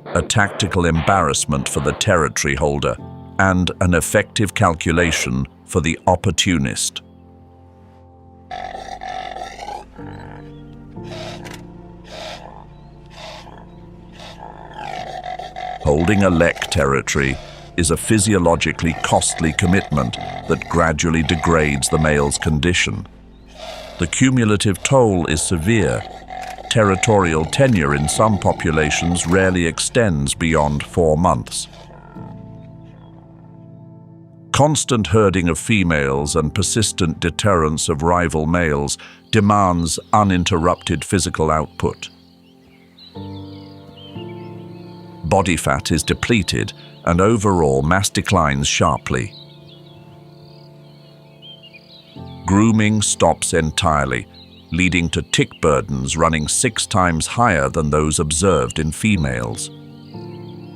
a tactical embarrassment for the territory holder and an effective calculation for the opportunist. Holding a lek territory is a physiologically costly commitment that gradually degrades the male's condition. The cumulative toll is severe. Territorial tenure in some populations rarely extends beyond 4 months. Constant herding of females and persistent deterrence of rival males demands uninterrupted physical output. Body fat is depleted and overall mass declines sharply. Grooming stops entirely, leading to tick burdens running 6 times higher than those observed in females.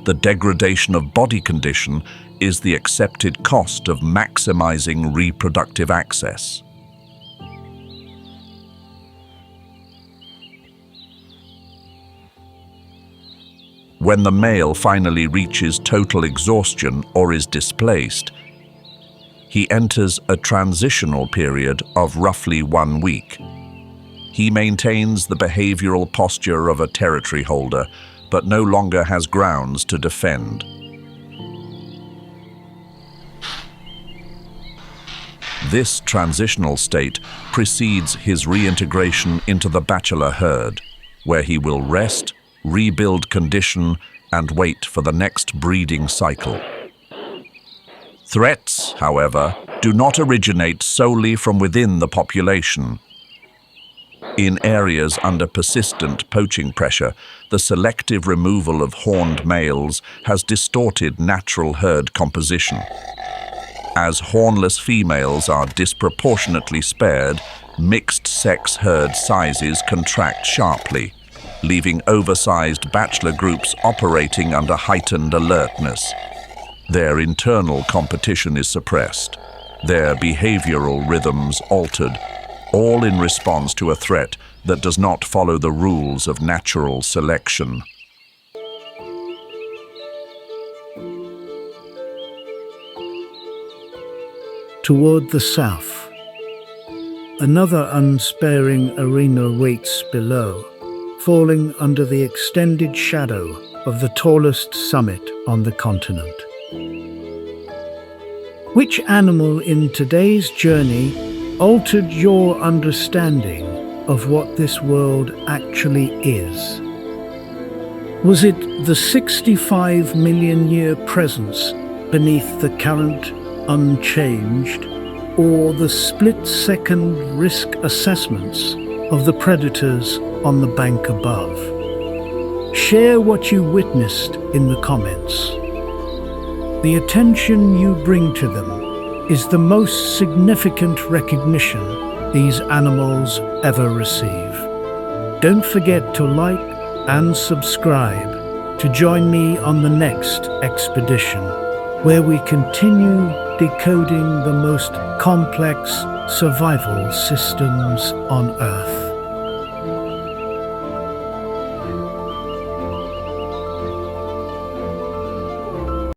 The degradation of body condition is the accepted cost of maximizing reproductive access. When the male finally reaches total exhaustion or is displaced, he enters a transitional period of roughly 1 week. He maintains the behavioral posture of a territory holder, but no longer has grounds to defend. This transitional state precedes his reintegration into the bachelor herd, where he will rest, rebuild condition, and wait for the next breeding cycle. Threats, however, do not originate solely from within the population. In areas under persistent poaching pressure, the selective removal of horned males has distorted natural herd composition. As hornless females are disproportionately spared, mixed-sex herd sizes contract sharply, leaving oversized bachelor groups operating under heightened alertness. Their internal competition is suppressed, their behavioral rhythms altered, all in response to a threat that does not follow the rules of natural selection. Toward the south, another unsparing arena waits below, falling under the extended shadow of the tallest summit on the continent. Which animal in today's journey altered your understanding of what this world actually is? Was it the 65 million year presence beneath the current unchanged, or the split-second risk assessments of the predators on the bank above? Share what you witnessed in the comments. The attention you bring to them is the most significant recognition these animals ever receive. Don't forget to like and subscribe to join me on the next expedition, where we continue decoding the most complex survival systems on Earth.